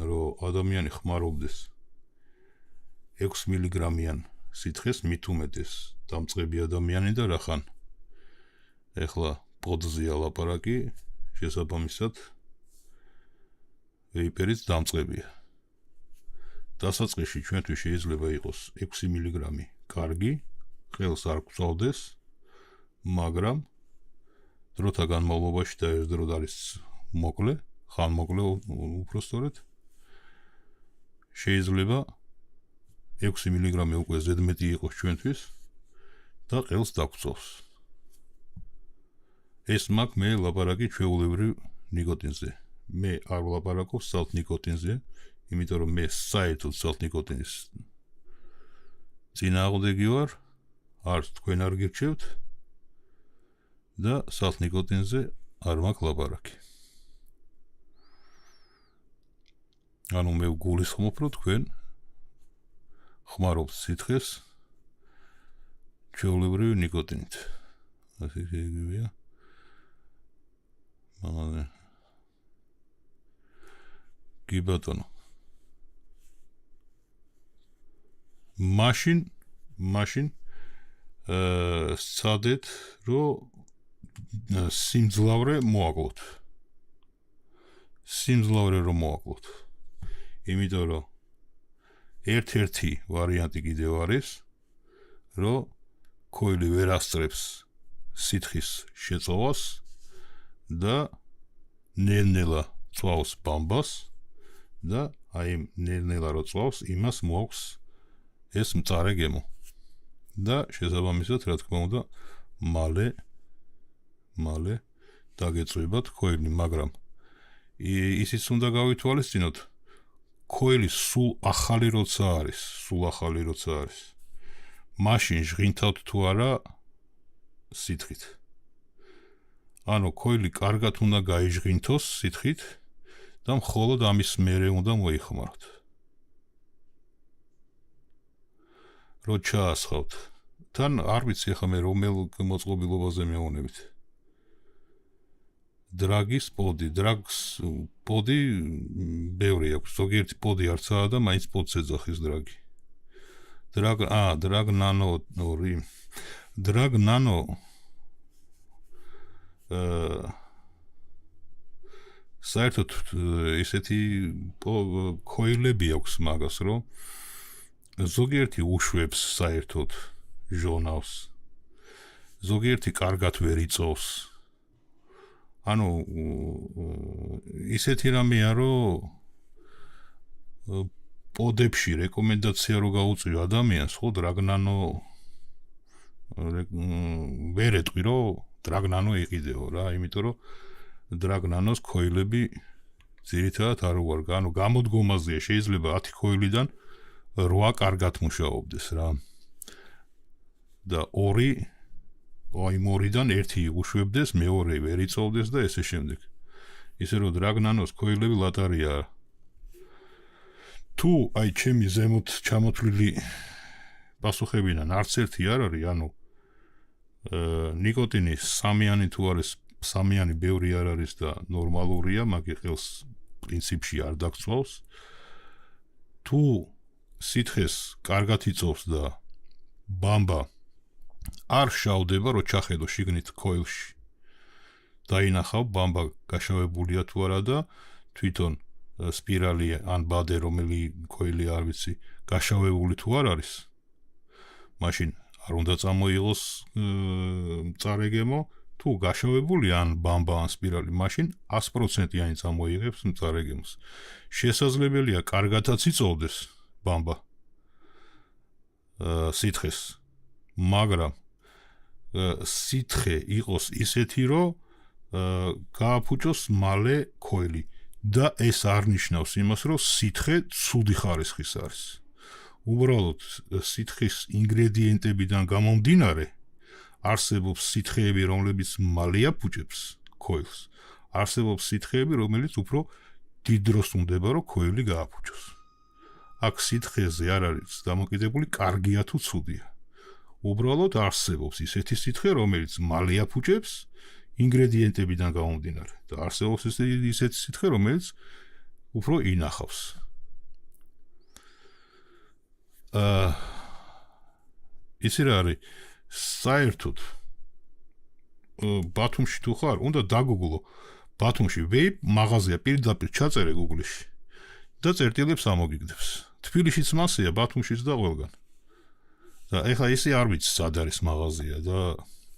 რომ ადამიანი ხმარობდეს 6 მილიგრამიან სითხეს, მით უმეტეს დამწყები ადამიანი და რახან ეხლა პოდზეა ლაპარაკი, შესაბამისად ვეიპერიც დამწყებია. დასაწყისში ჩვენთვის შეიძლება იყოს 6 მილიგრამი კარგი, ხელს არ გვწვავდეს, მაგრამ დროთა განმავლობაში და ეს დრო არის მოკლე, ხანმოკლე უფრო სწორედ, შეიძლება 6 მილიგრამი უკვე ზედმეტი იყოს ჩვენთვის და ყელს დაგწოვს. ეს მაქვს მე ლაპარაკი ჩვეულებრივ ნიკოტინზე. მე არ ვლაპარაკობ სალთ ნიკოტინზე, იმიტომ რომ მე საერთოდ სალთ ნიკოტინის წინააღმდეგი ვარ, არც თქვენ არ გირჩევთ და სალთ ნიკოტინზე არ მაქვს ლაპარაკი. ანუ მე ვგულისხმობ, რომ თქვენ ხმარობთ სითხეს ჩვეულებრივი ნიკოტინით. ასე შეგიძლია. მაგრამ კი ბატონო. მაშინ სცადეთ, რომ სიმძლავრე მოაკლოთ. იმიტომ რომ ერთ-ერთი ვარიანტი კიდევ არის, რომ ქოილი ვერ ასწრებს სითხის შეწოვას და ნელ-ნელა წვავს ბამბას და აი ნელ-ნელა რო წვავს, იმას მოაქვს ეს მწარე გემო. და შესაბამისად, რა თქმა უნდა, მალე დაგეწვებათ ქოილი, მაგრამ ისიც უნდა გავითვალისწინოთ, ქოილი სულ ახალი როცა არის, მაშინ ჟღინთავთ თუ არა სითხით. ანუ ქოილი კარგად უნდა გაიჟღინთოს სითხით და მხოლოდ ამის მერე უნდა მოიხმაროთ. რო ჩაასხავთ. თან არ ვიცი ახლა მე რომელ მოწყობილობაზე მეუნებით. დრაგის პოდი, პოდი ბევრი აქვს, ზოგიერთი პოდი არცაა და მაინც პოდს ეძახის დრაგი. დრაგ ნანო საერთოდ ისეთი ქოილები აქვს მაგას, რომ ზოგიერთი უშვებს საერთოდ ჟონავს, ზოგიერთი კარგად ვერ იწოვს. ანუ ისეთი რამეა, რომ პოდებში რეკომენდაცია რო გაუწიო ადამიანს, ხო დრაგნანო ვერ ეტყვი, რომ დრაგნანო იყიდეო რა, იმიტომ რომ დრაგნანოს ქოილები ძირითადად არ უარგა. ანუ გამოდგომაზეა, შეიძლება 10 ქოილიდან 8 კარგად მუშაობდეს რა. და 2-დან 1 უშვებდეს, მეორე ვერ იწოვდეს და ესე შემდეგ. ისე რომ დრაგნანოს ქოილები ლატარია. თუ აი ჩემი ზემოთ ჩამოთვლილი პასუხებიდან არც ერთი არ არის, ანუ ნიკოტინის სამიანი თუ არის, სამიანი ბევრი არ არის და ნორმალურია, მაგ ხელს პრინციპში არ დაგწვავს. თუ სითხეს კარგად იწოვს და ბამბა არ შავდება, რომ ჩახედო შიგნით ქოილში. დაინახავ ბამბა გაშავებულია თუ არა და თვითონ სპირალი ან ბადე რომელი ქოილი არ ვიცი, გაშავებული თუ არ არის. მაშინ არ უნდა წამოიღოს მწარე გემო, თუ გაშავებული ან ბამბა ან სპირალი, მაშინ 100%-იანი წამოიღებს მწარე გემოს. შესაძლებელია კარგათაც იწოვდეს ბამბა სითხეს, მაგრამ სითხე იყოს ისეთი, რომ გააფუჭოს მალე ქოელი და ეს არ ნიშნავს იმას, რომ სითხე ცუდი ხარისხის არის. უბრალოდ სითხის ინგრედიენტებიდან გამომდინარე არსებობს სითხეები, რომლებიც მალე აფუჭებს ქოელს. არსებობს სითხეები, რომელიც უფრო დიდ დროს უნდება, რომ ქოელი გააფუჭოს. აქ სითხეზე არ არის დამოკიდებული კარგია თუ ცუდია. უბრალოდ არსებობს ისეთი სითხე, რომელიც მალე აფუჭებს ინგრედიენტებიდან გამომდინარე და არსებობს ისეთი სითხე, რომელიც უფრო ინახავს. ისი რა არის? საერთოდ ბათუმში თუ ხარ, უნდა დაგუგლო ბათუმში ვეიპ მაღაზია პირდაპირ ჩაწერე Google-ში და წერტილებს ამოგიგდებს. თბილისშიც მასეა, ბათუმშიც და ყველგან. და ეხლა ისე არ ვიცი სად არის მაღაზია და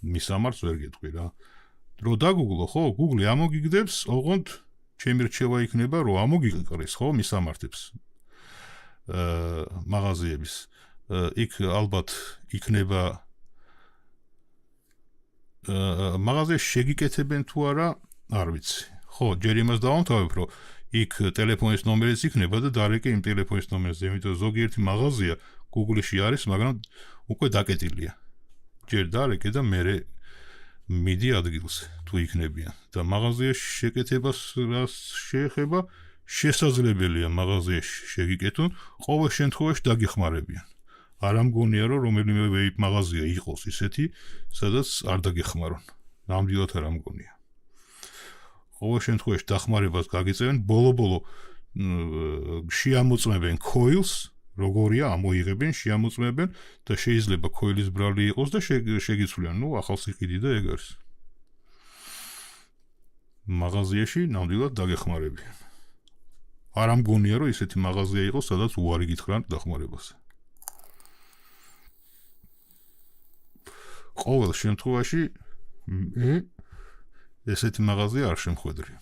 მისამართს ვერ გეტყვი რა. რო დაგუგლო, ხო, Google ამოგიგდებს, ოღონდ ჩემი რჩევა იქნება, რომ ამოგიყრის, ხო, მისამართებს მაღაზიების. იქ ალბათ იქნება მაღაზიაში შეგიკეთებენ თუ არა, არ ვიცი. ხო, ჯერ იმას დავამთავრებ, რომ იქ ტელეფონის ნომერიც იქნება და დარეკე იმ ტელეფონის ნომერზე, იმიტომ რომ ზოგიერთი მაღაზია Google-ში არის, მაგრამ უკვე დაკეტილია. ჯერ დარეკე და მერე მიდი ადგილზე, თუ იქნებიან. და მაღაზიაში შეკეთებას რას შეეხება, შესაძლებელია მაღაზიაში შეგიკეთონ, ყოველ შემთხვევაში დაგეხმარებიან. არ ამგონია, რომ რომელიმე ვეიპ მაღაზია იყოს ისეთი, სადაც არ დაგეხმარონ. ნამდვილად არ ამგონია. ყოველ შემთხვევაში დახმარებას გაგიწევენ, ბოლო-ბოლო შეამოწმებენ ქოილს, როგორია ამოიღებენ, შეამოწმებენ და შეიძლება ქოილის ბრალი იყოს და შეგიცვლიან, ახალ სიყიდი და ეგ არის. მაღაზიაში ნამდვილად დაგეხმარებიან. არ ამგონია, რომ ისეთი მაღაზია იყოს, სადაც უარი გითხრან დახმარებას. ყოველ შემთხვევაში ესეთი მაღაზია არ შემხვედრია.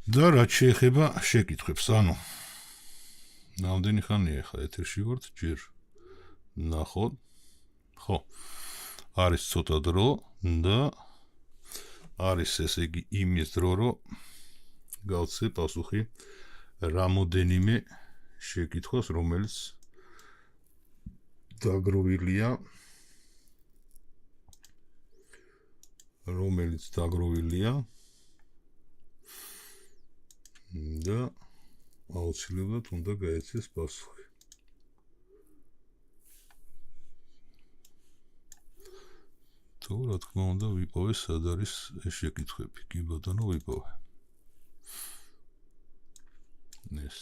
და რაც შეეხება შეკითხვებს, ანუ ნამდვილი ხანია ხა ეთერში ვართ, ჯერ ნახოთ. ხო, არის ცოტა დრო და არის ესე იგი იმის დრო, რომ გავცე პასუხი რამოდენიმე შეკითხვას, რომელიც დაგროვილია და აუცილებლად უნდა გაეცეს პასუხი. თუ რა თქმა უნდა ვიპოვე სად არის ეს შეკითხვები. კი ბატონო, ვიპოვე. ეს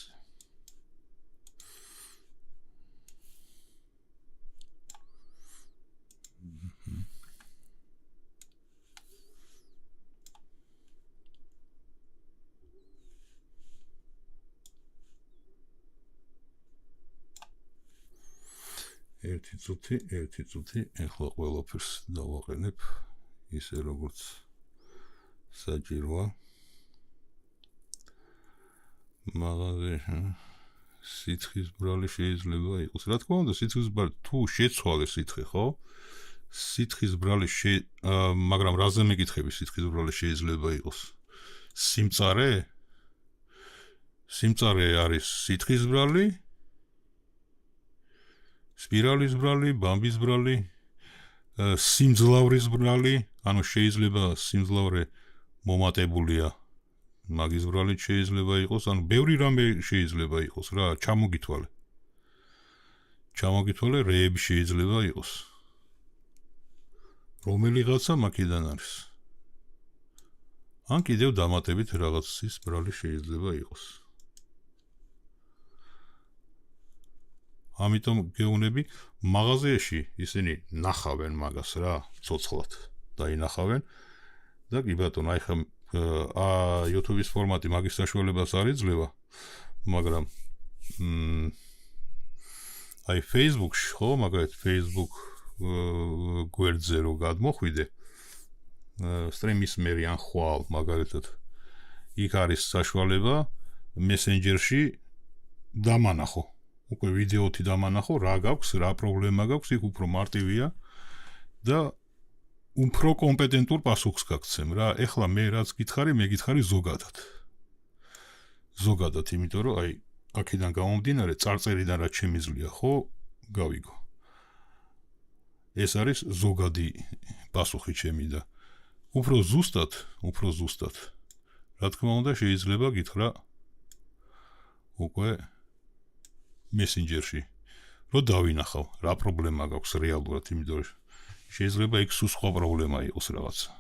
ერთი წუთი, ეხლა ყველაფერს დავაყენებ ისე როგორც საჭიროა. მაღაზიაში სითხის ბრალი შეიძლება იყოს. რა თქმა უნდა, სითხის ბრალი თუ შეცვალე სითხე, ხო? სითხის ბრალი მაგრამ რაზე მეკითხები სითხის ბრალი შეიძლება იყოს? სიმწარე? სიმწარე არის სითხის ბრალი, სპირალის ბრალი, ბამბის ბრალი, სიმძლავრის ბრალი, ანუ შეიძლება სიმძლავრე მომატებულია, მაგის ბრალი შეიძლება იყოს, ანუ ბევრი რამე შეიძლება იყოს რა, ჩამოგითვალე რეები შეიძლება იყოს. რომელიღაცა მაქედან არის. ან კიდევ დამატებით რაღაცის ბრალი შეიძლება იყოს. ამიტომ გეუბნები, მაღაზიაში ისინი ნახავენ მაგას რა, ცოცხლად დაინახავენ და კი ბატონო, აი ხა YouTube-ის ფორმატი მაგის საშუალებას არ იძლევა, მაგრამ აი Facebook-ში, ხო, მაგალითად Facebook გვერდზე რო გადმოხვიდე სტრიმის მერი ან ხვალ მაგალითად იქ არის საშუალება მესენჯერში დამანახო უკვე ვიდეოთი დამანახო რა გაქვს რა პრობლემა გაქვს იქ უფრო მარტივია და უფრო კომპეტენტურ პასუხს გაგცემ რა ეხლა მე რაც გითხარი მე გითხარი ზოგადად იმიტომ რომ აი აქედან გამომდინარე წარწერიდან რაც შემიძლია ხო გავიგო ეს არის ზოგადი პასუხი ჩემი და უფრო ზუსტად რა თქმა უნდა შეიძლება გითხრა უკვე მესენჯერში რომ დავინახავ რა პრობლემა გაქვს რეალურად იმიტომ რომ შეიძლება იქ სულ სხვა პრობლემა იყოს რაღაცა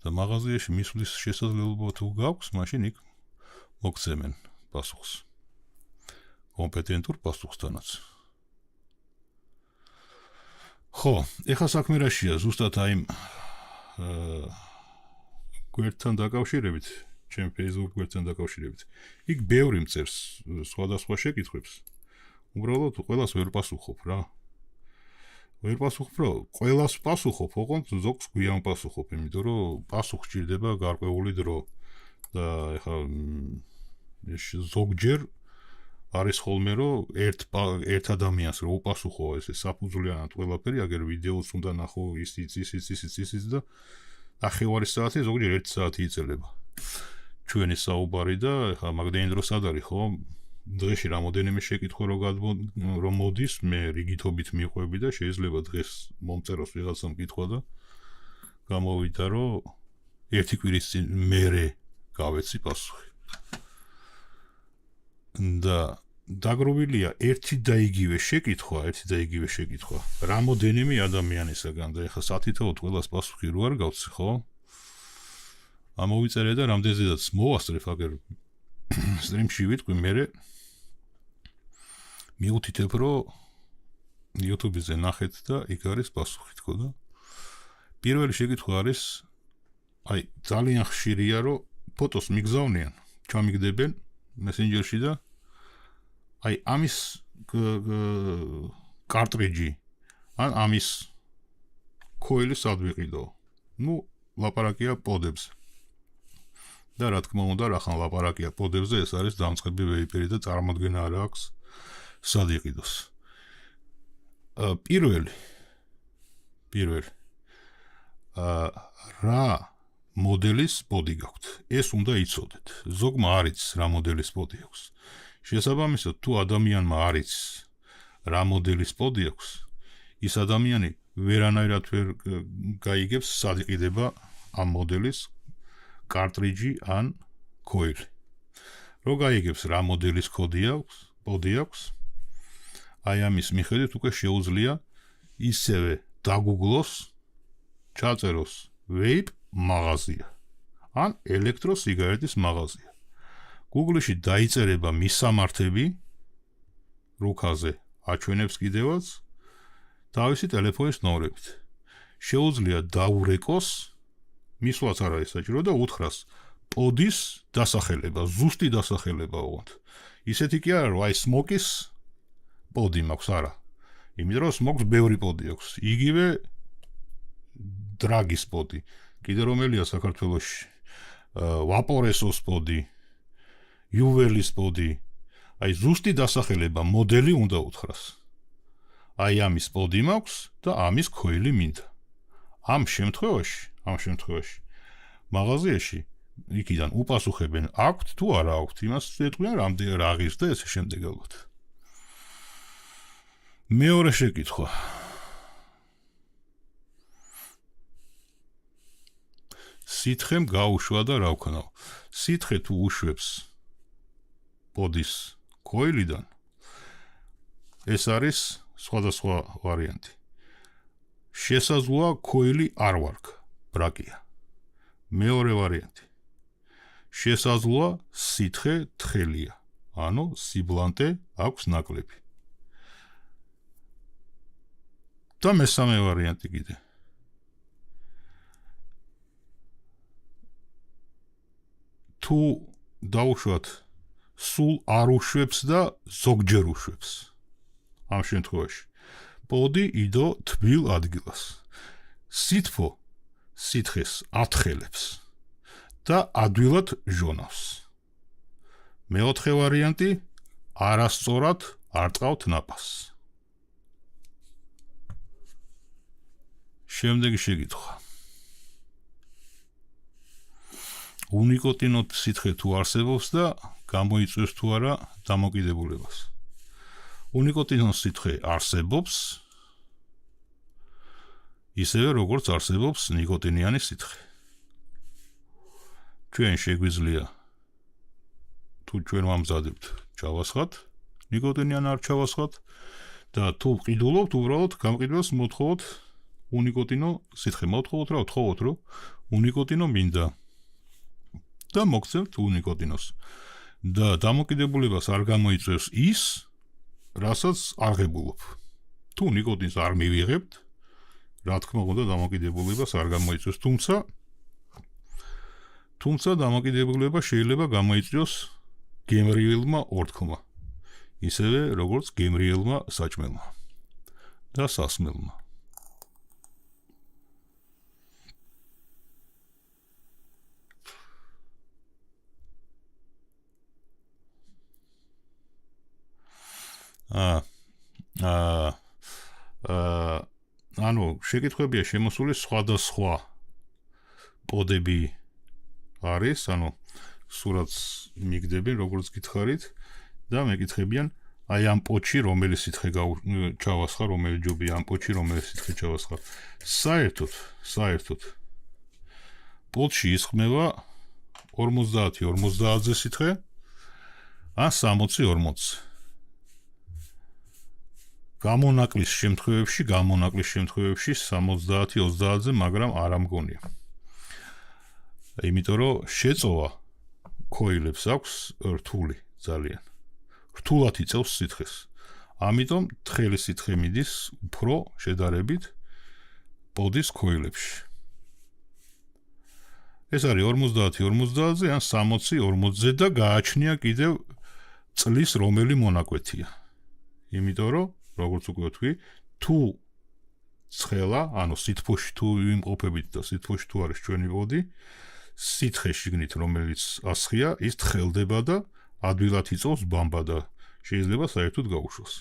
და მაღაზიაში მისვლის შესაძლებლობა თუ გაქვს მაშინ იქ მოგცემენ პასუხს კომპეტენტურ პასუხსთანაც ხო ეხლა საქმე რაშია ზუსტად აი გვერდთან დაკავშირებით ჩემ Facebook გვერდთან დაკავშირებით იქ ბევრი მწერს სხვადასხვა შეკითხვებს უბრალოდ ყველას ვერ პასუხობ რა ვერ პასუხობ რა ყველას პასუხობ ოღონდ ზოგს გვიან პასუხობ იმიტომ რომ პასუხი ჭირდება გარკვეული დრო და ეხლა ზოგჯერ არის ხოლმე რომ ერთ ადამიანს რო უპასუხო ესე საფუძვლიანად ყველაფერი აგერ ვიდეოს უნდა ნახო ისიც და ახევარი საათი ზოგჯერ 1 საათი იწელება ჩვენი საუბარი და ეხლა მაგდენი დრო სად არის ხო დღეში რამოდენიმე შეკითხვა რომ მოდის მე რიგითობით მიყვები და შეიძლება დღეს მომწეროს ვიღაცამ კითხვა და გამოვიდა რომ ერთი კვირის წინ მერე გავეცი პასუხი და დაგროვილია ერთი და იგივე შეკითხვა რამოდენიმე ადამიანისაგან და ეხლა სათითაოდ ყველას პასუხი რო არ გავცი ხო ამოვიწერე და რამდენზედაც მოვასწრებ აგერ სტრიმში ვიტყვი მერე მიუთითებ რომ YouTube-ზე ნახეთ და იქ არის პასუხი თქო და პირველი შეკითხვა არის აი ძალიან ხშირია რომ ფოტოს მიგზავნიან ჩამიგდებენ მესენჯერში და აი ამის კარტრიჯი ან ამის ქოილი სად ვიყიდო ნუ ლაპარაკია პოდებზე და რა თქმა უნდა რახან ლაპარაკია პოდებზე ეს არის დამწყები ვეიპერი და წარმოდგენა არ აქვს სად იყიდოს პირველი რა მოდელის პოდი გაქვთ ეს უნდა იცოდეთ ზოგმა არ იცის რა მოდელის პოდი აქვს შესაბამისად თუ ადამიანმა არ იცის რა მოდელის პოდი აქვს ის ადამიანი ვერანაირად ვერ გაიგებს სად იყიდება ამ მოდელის კარტრიჯი ან ქოილი რო გაიგებს რა მოდელის პოდი აქვს აი ამის მიხედვით უკვე შეუძლია ისევე დაგუგლოს ჩაწეროს ვეიპ მაღაზია ან ელექტროსიგარეტის მაღაზია Google-ში დაიწერება მისამართები რუქაზე აჩვენებს კიდევაც თავისი ტელეფონის ნომრებით შეუძლია დაურეკოს მისვლაც არ არის საჭირო და უთხრას პოდის დასახელება ზუსტი დასახელება ოღონდ ისეთი კი არა რომ აი სმოკის პოდი მაქვს არა იმიტომ რომ სმოკს ბევრი პოდი აქვს იგივე დრაგის პოდი კიდე რომელია საქართველოში ვაპორესოს პოდი იუველის პოდი აი ზუსტი დასახელება მოდელი უნდა უთხრას აი ამის პოდი მაქვს და ამის ქოილი მინდა ამ შემთხვევაში მაღაზიაში იქიდან უპასუხებენ აქვთ თუ არა აქვთ იმას ეტყვიან რამდენი რა ღირს და ესე შემდეგ ალბათ მეორე შეკითხვა სითხემ გაუშვა და რა ვქნაო სითხე თუ უშვებს პოდის ქოილიდან ეს არის სხვადასხვა ვარიანტი შესაძლოა ქოილი არ ვარქ ბრაკია მეორე ვარიანტი შესაძლოა სითხე თხელია ანუ სიბლანტე აქვს ნაკლები და მესამე ვარიანტი კიდე თუ დაუშვათ სულ არ უშვებს და ზოგჯერ უშვებს. ამ შემთხვევაში პოდი იდო თბილ ადგილას. სითბო სითხეს ათხელებს და ადვილად ჟონავს. მეოთხე ვარიანტი არასწორად არ ტყავთ ნაფასს. შემდეგი შეკითხვა. უნიკოტინო სითხე თუ არსებობს და გამოიწვევს თუ არა დამოკიდებულებას. უნიკოტინო სითხე არსებობს, ისევე როგორც არსებობს ნიკოტინიანი სითხე. ჩვენ შეგვიძლია თუ ჩვენ ვამზადებთ ჩავასხათ, ნიკოტინიან არ ჩავასხათ და თუ ყიდულობთ, უბრალოდ გამყიდველს მოთხოვოთ უნიკოტინო სითხე, მოთხოვოთ რა, ვთხოვოთ რომ უნიკოტინო მინდა და მოგცემთ უნიკოტინოს. და დამოკიდებულებას არ გამოიწვევს ის, რასაც აღებულობ. თუ ნიკოტინს არ მივიღებთ, რა თქმა უნდა დამოკიდებულებას არ გამოიწვევს, თუმცა დამოკიდებულება შეიძლება გამოიწვიოს გემრიელმა ორთქლმა, ისევე როგორც გემრიელმა საჭმელმა და სასმელმა. ანუ შეკითხვებია შემოსული სხვადასხვა პოდები არის, ანუ სურათს მიგდებენ, როგორც გითხარით და მეკითხებიან აი ამ პოჩი რომელი სითხე ჩავასხა, რომელი ჯობია ამ პოჩი რომელი სითხე ჩავასხა. საერთოდ პოჩი ისხმება 50-50-ზე სითხე ან 60-40. გამონაკლის შემთხვევებში 70-30-ზე, მაგრამ არ ამგონია. იმიტომ რომ შეწოვა ქოილებს აქვს რთული ძალიან. რთულად იწევს სითხეს. ამიტომ თხელი სითხე მიდის უფრო შედარებით პოდის ქოილებში. ეს არის 50-50-ზე ან 60-40-ზე და გააჩნია კიდევ წლის რომელი მონაკვეთია. იმიტომ რომ როგორც უკვე ვთქვი, თუ ცხელა, ანუ სითბოში თუ იმყოფებით და სითბოში თუ არის ჩვენი პოდი, სითხე შიგნით რომელიც ასხია, ის თხელდება და ადვილად იწოვს ბამბა და შეიძლება საერთოდ გაუშვას.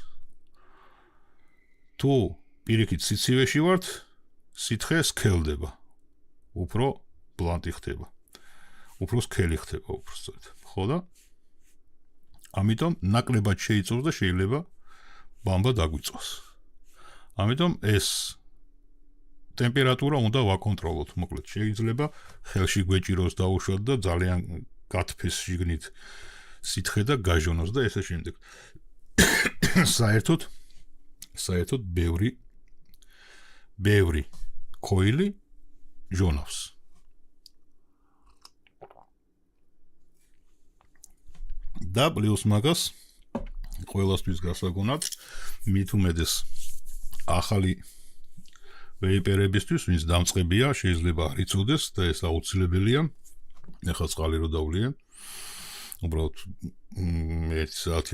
თუ პირიქით სიცივეში ვართ, სითხე სქელდება, უფრო ბლანტი ხდება, უფრო სქელი ხდება, უბრალოდ. ხო და? ამიტომ ნაკლებად შეიწოვს და შეიძლება ბამბა დაგვიწვას. ამიტომ ეს ტემპერატურა უნდა ვაკონტროლოთ, მოკლედ შეიძლება ხელში გვეჭიროს დაუშვათ და ძალიან გათფეს შიგნით სითხე და გაჟონოს და ესე შემდეგ. საერთოდ ბევრი ქოილი ჟონავს. და პლუს მაგას ყველასთვის გასაგონად მით უმეტეს ახალი ვეიპერებისთვის, ვინც დამწყებია, შეიძლება არ იცოდეს და ეს აუცილებელია. ეხლა წყალი რო დავლიან. უბრალოდ 1 საათი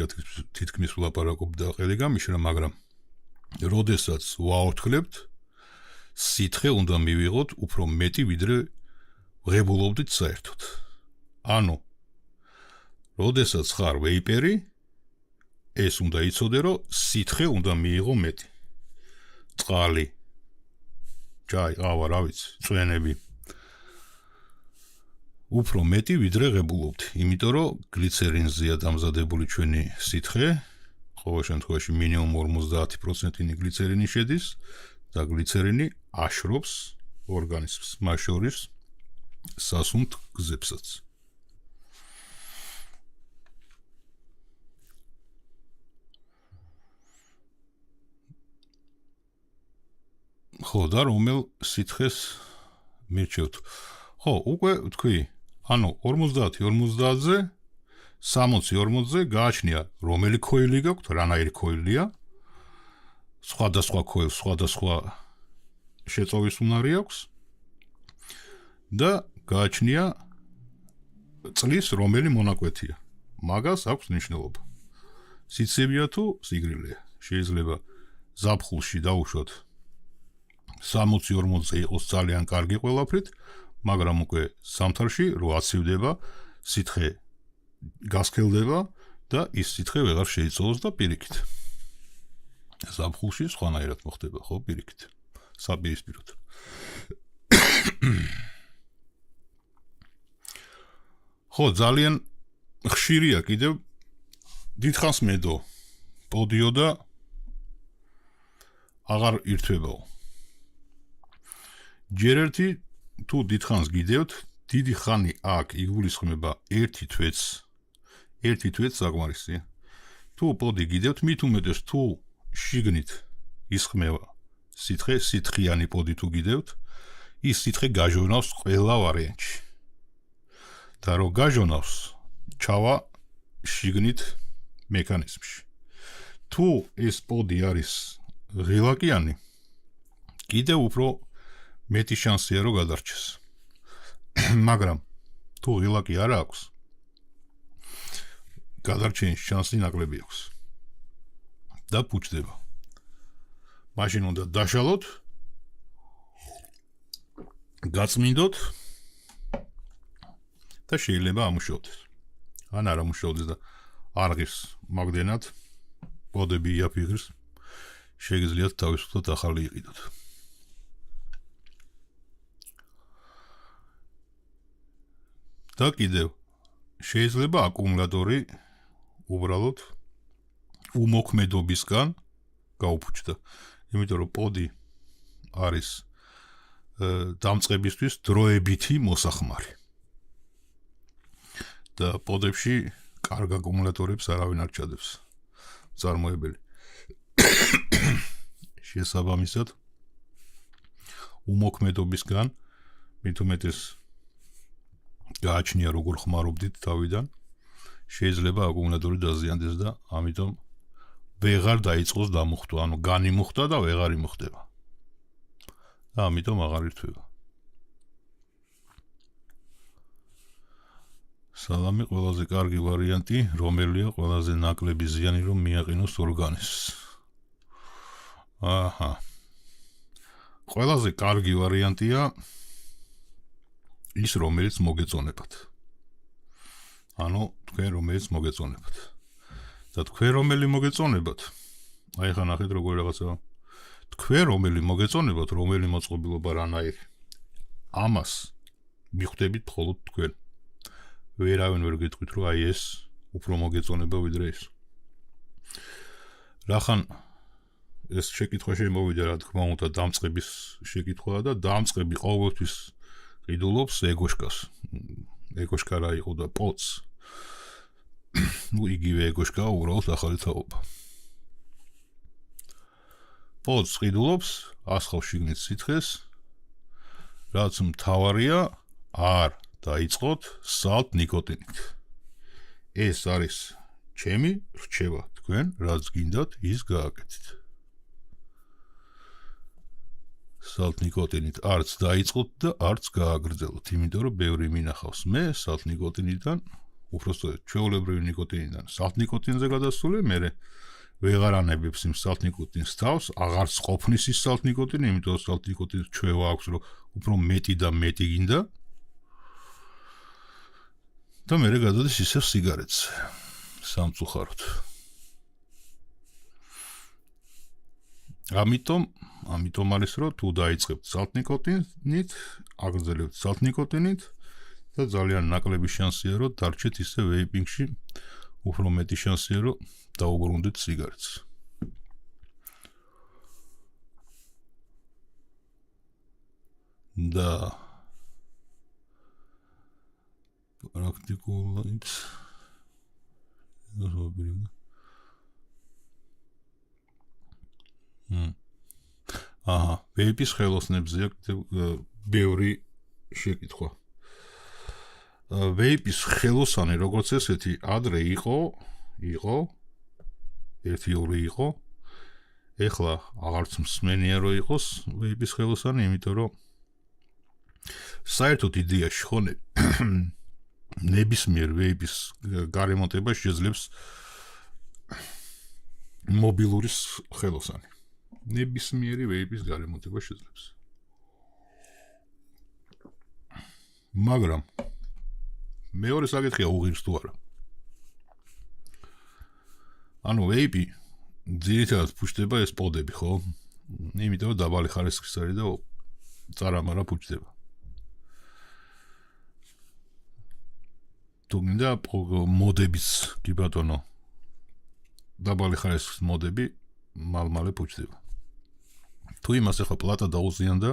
თითქმის ვლაპარაკობ და ყელი გამიშრა, მაგრამ როდესაც ვაორთქლებთ, სითხე უნდა მივიღოთ უფრო მეტი, ვიდრე ვღებულობდით საერთოდ. ანუ როდესაც ხარ ვეიპერი, ეს უნდა იცოდე, რომ სითხე უნდა მიიღო მეტი. წყალი, ჯაი, ყავა, რა ვიცი, წვენები. უფრო მეტი ვიდრე ღებულობთ, იმიტომ რომ გლიცერინზეა დამზადებული ჩვენი სითხე, ყოველ შემთხვევაში მინიმუმ 50% გლიცერინი შედის და გლიცერინი აშრობს ორგანიზმს, მას შორის სასუნთ გზებსაც. ხო და რომელ სითხეს მირჩევთ? ხო, უკვე ვთქვი, ანუ 50-50-ზე, 60-40-ზე გააჩნია რომელი ქოილი გაქვთ, რანაირი ქოილია, სხვადასხვა ქოილს სხვადასხვა შეწოვის უნარი აქვს და გააჩნია წლის რომელი მონაკვეთია. მაგას აქვს მნიშვნელობა. სიცივია თუ სიგრილეა. შეიძლება ზაფხულში დავუშვათ 60-40-ზე იყოს ძალიან კარგი ყველაფრით, მაგრამ უკვე ზამთარში რო აცივდება, სითხე გასქელდება და ის სითხე ვეღარ შეიცვალოს და პირიქით. ზაფხულში სხვანაირად მოხდება, ხო, პირიქით. საპირისპიროდ. ხო, ძალიან ხშირია კიდევ დიდხანს მედო პოდიო და აღარ ირთვებაო. ჯერ ერთი თუ დიდხანს გიდევთ, დიდი ხანი აქ იგულისხმება ერთი თვეც საკმარისია. თუ პოდი გიდევთ, მით უმეტეს თუ შიგნით ისხმევა სითხიანი პოდი თუ გიდევთ, ის სითხე გაჟონავს ყველა ვარიანტში. და რო გაჟონავს, ჩავა შიგნით მექანიზმში. თუ ეს პოდი არის ღილაკიანი, კიდევ უფრო მეტი შანსია რომ გადარჩეს. მაგრამ თუ ღილაკი არ აქვს, გადარჩენის შანსი ნაკლები აქვს. და ფუჭდება. მაშინ უნდა დაშალოთ, გაწმინდოთ და შეიძლება ამუშავდეს. ან არ ამუშავდეს და არ ღირს მაგდენად, პოდები იაფიღრს, შეგიძლიათ თავისუფლად ახალი იყიდოთ. და კიდევ შეიძლება აკუმულატორი უბრალოდ უმოქმედობისგან გაუფუჭდა. იმიტომ რომ პოდი არის დამწყებისთვის დროებითი მოსახმარი. და პოდებში კარგ აკუმულატორებს არავინ არ ჩადებს. წარმოებელი. შესაბამისად უმოქმედობისგან მით უმეტეს გააჩნია როგორ ხმარობდით თავიდან, შეიძლება აკუმულატორი დაზიანდეს და ამიტომ ვეღარ დაიწყოს დამუხტვა, ანუ განიმუხტა და ვეღარ იმუხტება. და ამიტომ აღარ ირთვება. სალამი, ყველაზე კარგი ვარიანტი, რომელია ყველაზე ნაკლები ზიანი რომ მიაყინოს ორგანიზმს. აჰა. ყველაზე კარგი ვარიანტია ის რომელიც მოგეწონებათ. ანუ თქვენ რომელიც მოგეწონებათ. და თქვენ რომელი მოგეწონებათ? აი ხა ნახეთ როგორ რაღაცა. თქვენ რომელი მოგეწონებათ, რომელი მოწყობილობა რანაირი. ამას მიხვდებით მხოლოდ თქვენ. ვერავინ ვერ გეტყვით რომ აი ეს უფრო მოგეწონება ვიდრე ის. რახან ეს შეკითხვა შემოვიდა რა თქმა უნდა დამწყების შეკითხვაა და დამწყები ყოველთვის ყიდულობს ეგოშკას. ეგოშკა რა იყო და პოც. იგივე ეგოშკა უბრალოდ ახალი თაობა. პოც ყიდულობს, ასხავს შიგნით სითხეს, რაც მთავარია არ დაიწყოთ სალთ ნიკოტინით. ეს არის ჩემი რჩევა თქვენ, რაც გინდათ ის გააკეთეთ. სალთ ნიკოტინით არც დაიწყოთ და არც გააგრძელოთ, იმიტომ რომ ბევრი მინახავს მე სალთ ნიკოტინიდან, უბრალოდ ჩვეულებრივი ნიკოტინიდან სალთ ნიკოტინზე გადასული, მე ვეღარ ანებებს იმ სალთ ნიკოტინს თავს, აღარც ყოფნის ის სალთ ნიკოტინი, იმიტომ რომ სალთ ნიკოტინს ჩვევა აქვს, რომ უფრო მეტი და მეტი გინდა. და მე გადადის ისევ სიგარეტს სამწუხაროდ. ამიტომ არის რომ თუ დაიწყებთ სალთ ნიკოტინით, აგრძელებთ სალთ ნიკოტინით და ძალიან ნაკლები შანსია რომ დარჩეთ ისე ვეიპინგში, უფრო მეტი შანსია რომ დაუბრუნდეთ სიგარეტს. და პრაქტიკულად აჰა, ვეიპის ხელოსნებზეა ბევრი შეკითხვა. ვეიპის ხელოსანი როგორც ესეთი ადრე იყო, 1-2 იყო. ეხლა აღარც მსმენია რომ იყოს ვეიპის ხელოსანი, იმიტომ რომ საერთოდ იდეაში ხონე ნებისმიერ ვეიპის გარემონტება შეძლებს მობილური ხელოსანი. ნებისმიერი ვეიპის გარემონტება შეძლებს. მაგრამ მეორე საკითხია უღირს თუ არა. ანუ ვეიპი ძირითადად ფუჭდება ეს პოდები, ხო? იმიტომ დაბალი ხარისხის არის და წარამარა ფუჭდება. თუ გინდა მოდების კი ბატონო დაბალი ხარისხის მოდები მალ-მალე ფუჭდება. თუ იმას ახლა პლატა დაუზიანდა,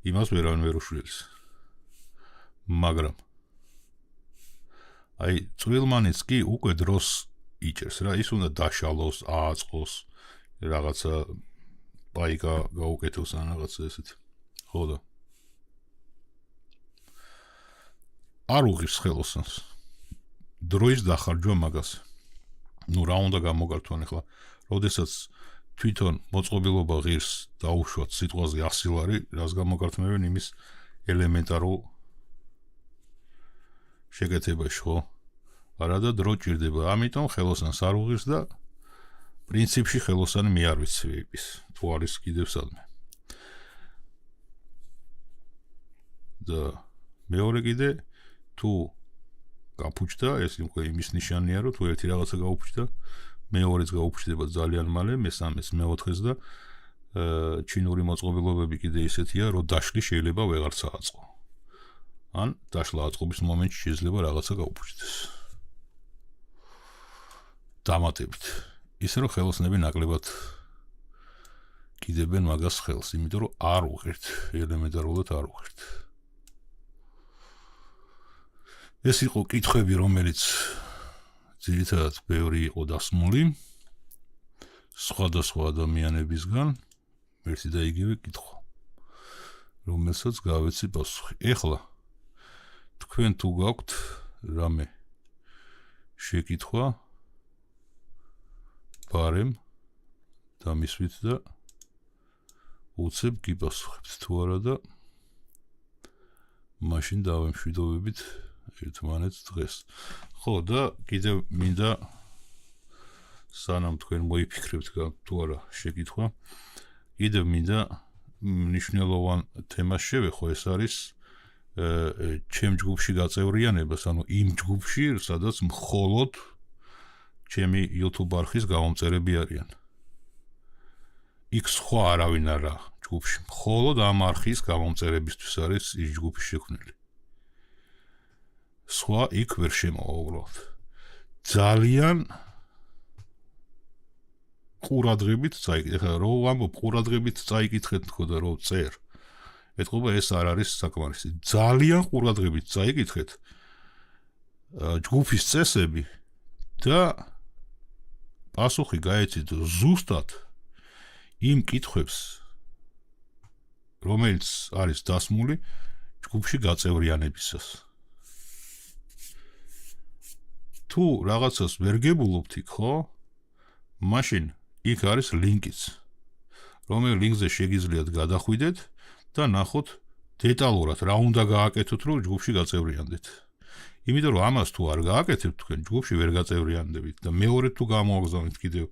იმას ვერავინ ვერ უშვილის. მაგრამ აი წვრილმანიც კი უკვე დროს იჭერს რა, ის უნდა დაშალოს, ააწყოს, რაღაცა პაიკა გაუკეთოს ან რაღაცა ესეთი. ხო და არ უღირს ხელოსანს. დროის დახარჯვა მაგაზე. ნუ რა უნდა გამოგართვან ახლა, როდესაც თვითონ მოწყობილობა ღირს დაუშვათ სიტყვაზე 100 ლარი, რას გამოგართმევენ იმის ელემენტარულ შეკეთებაში, ხო? არა და დრო ჭირდება. ამიტომ ხელოსანს არ უღირს და პრინციპში ხელოსანი მე არ ვიცი ვეიპის, თუ არის კიდევ სადმე. და მეორე კიდე თუ გაფუჭდა, ეს იმის ნიშანია, რომ თუ ერთი რაღაცა გაუფუჭდა, მეორეც გაუფუჭდება ძალიან მალე, მესამეს, მეოთხეს და ჩინური მოწყობილობები კიდე ისეთია, რომ დაშლი შეიძლება ვეღარც ააწყო. ან დაშლა აწყობის მომენტში შეიძლება რაღაცა გაუფუჭდეს. დამატებით. ისე რომ ხელოსნები ნაკლებად კიდებენ მაგას ხელს, იმიტომ რომ არ უღირთ, ელემენტარულად არ უღირთ. ეს იყო კითხვები, რომელიც ძირითადად ბევრი იყო დასმული სხვადასხვა ადამიანებისგან, ერთი და იგივე კითხვა, რომელსაც გავეცი პასუხი. ეხლა თქვენ თუ გაქვთ რამე შეკითხვა, ბარემ დამისვით და უცებ გიპასუხებთ თუ არა და მაშინ დავემშვიდობებით ერთმანეთს დღეს. ხო და კიდევ მინდა სანამ თქვენ მოიფიქრებთ თუ არა შეკითხვა, კიდევ მინდა მნიშვნელოვან თემას შევეხო, ეს არის ჩემ ჯგუფში გაწევრიანებას, ანუ იმ ჯგუფში, სადაც მხოლოდ ჩემი YouTube არხის გამომწერები არიან. იქ სხვა არავინ არა ჯგუფში, მხოლოდ ამ არხის გამომწერებისთვის არის ის ჯგუფი შექმნილი. სხვა იქ ვერ შემოვა უბრალოდ. ძალიან ყურადღებით წაიკითხეთ, ახლა რო ვამბობ ყურადღებით წაიკითხეთ თქო და რო წერ. ეთქობა ეს არ არის საკმარისი. ძალიან ყურადღებით წაიკითხეთ ჯგუფის წესები და პასუხი გაეცით ზუსტად იმ კითხვებს, რომელიც არის დასმული ჯგუფში გაწევრიანებისას. თუ რაღაცას ვერ გებულობთ იქ, ხო? მაშინ იქ არის ლინკიც, რომელ ლინკზე შეგიძლიათ გადახვიდეთ და ნახოთ დეტალურად რა უნდა გააკეთოთ, რომ ჯგუფში გაწევრიანდეთ. იმიტომ რომ ამას თუ არ გააკეთებთ, თქვენ ჯგუფში ვერ გაწევრიანდებით და მეორე თუ გამოაგზავნით კიდევ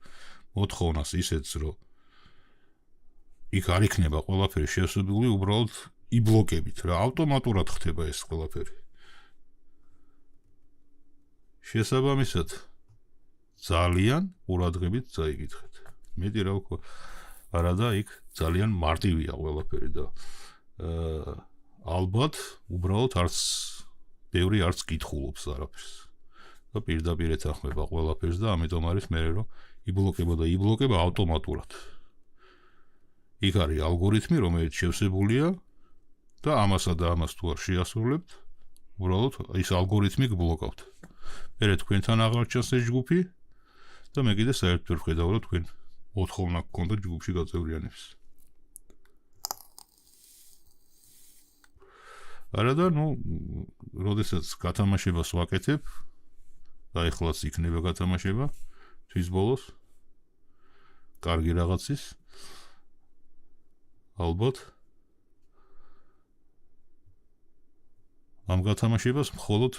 მოთხოვნას ისეთს, რომ იქ არ იქნება ყველაფერი შევსებული, უბრალოდ იბლოკებით რა, ავტომატურად ხდება ეს ყველაფერი. შესაბამისად ძალიან ყურადღებით წაიკითხეთ. მეტი რა ვქო, არადა იქ ძალიან მარტივია ყველაფერი და ალბათ უბრალოდ ბევრი არც კითხულობს არაფერს. და პირდაპირ ეთანხმება ყველაფერს და ამიტომ არის მე რომ იბლოკება ავტომატურად. იქ არის ალგორითმი, რომელიც შევსებულია და ამასა და ამას თუ არ შეასრულებთ, უბრალოდ ის ალგორითმი გბლოკავთ. მერე თქვენთან აღარ ჩანს ეს ჯგუფი და მე კიდე საერთოდ ვერ ვხედავ, რომ თქვენ მოთხოვნა გქონდათ ჯგუფში გაწევრიანების. არადა, როდესაც გათამაშებას ვაკეთებ და ეხლაც იქნება გათამაშება თვის ბოლოს კარგი რაღაცის, ალბათ ამ ამ გათამაშებას მხოლოდ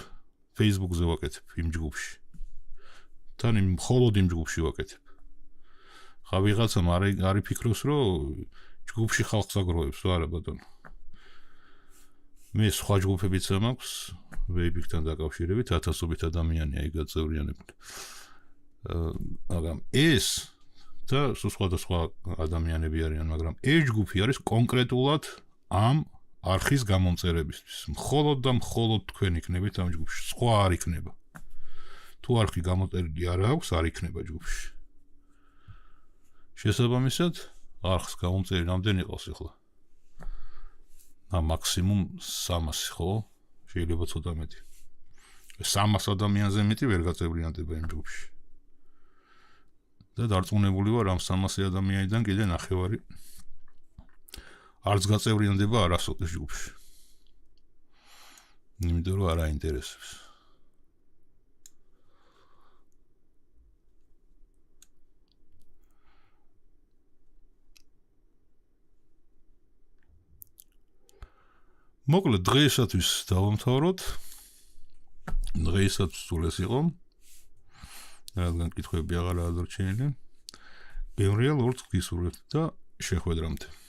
Facebook-ზე ვაკეთებ იმ ჯგუფში. თან მხოლოდ იმ ჯგუფში ვაკეთებ. ხა ვიღაცამ არ იფიქროს, რომ ჯგუფში ხალხს აგროვებს, არა ბატონო. მე სხვა ჯგუფებიც მაქვს, ვეიბიკთან დაკავშირებით 1000-ობით ადამიანია იქ გაწევრიანებული. მაგრამ ეს და სხვადასხვა ადამიანები არიან, მაგრამ ეს ჯგუფი არის კონკრეტულად ამ არხის გამომწერებისთვის. მხოლოდ და მხოლოდ თქვენ იქნებით ამ ჯგუფში, სხვა არ იქნება. თუ არხი გამოწერილი არ აქვს, არ იქნება ჯგუფში. შესაბამისად, არხს გამომწერილი რამდენი ყავს ახლა? მაქსიმუმ 300, ხო? შეიძლება ცოტა მეტი. 300 ადამიანზე მეტი ვერ გაწევრიანდება იმ ჯგუფში. და დარწმუნებული ვარ, ამ 300 ადამიანიდან კიდე 9 არც გაწევრიანდება არასოდეს ჯგუფში. იმიტომ რომ არ აინტერესებს. მოკლედ დღეისათვის დავამთავროთ. დღეისათვის სულ ეს იყო. რადგან კითხვები აღარაა დარჩენილი. ბევრია ლორდს გისურვებთ და შეხვედრამდე.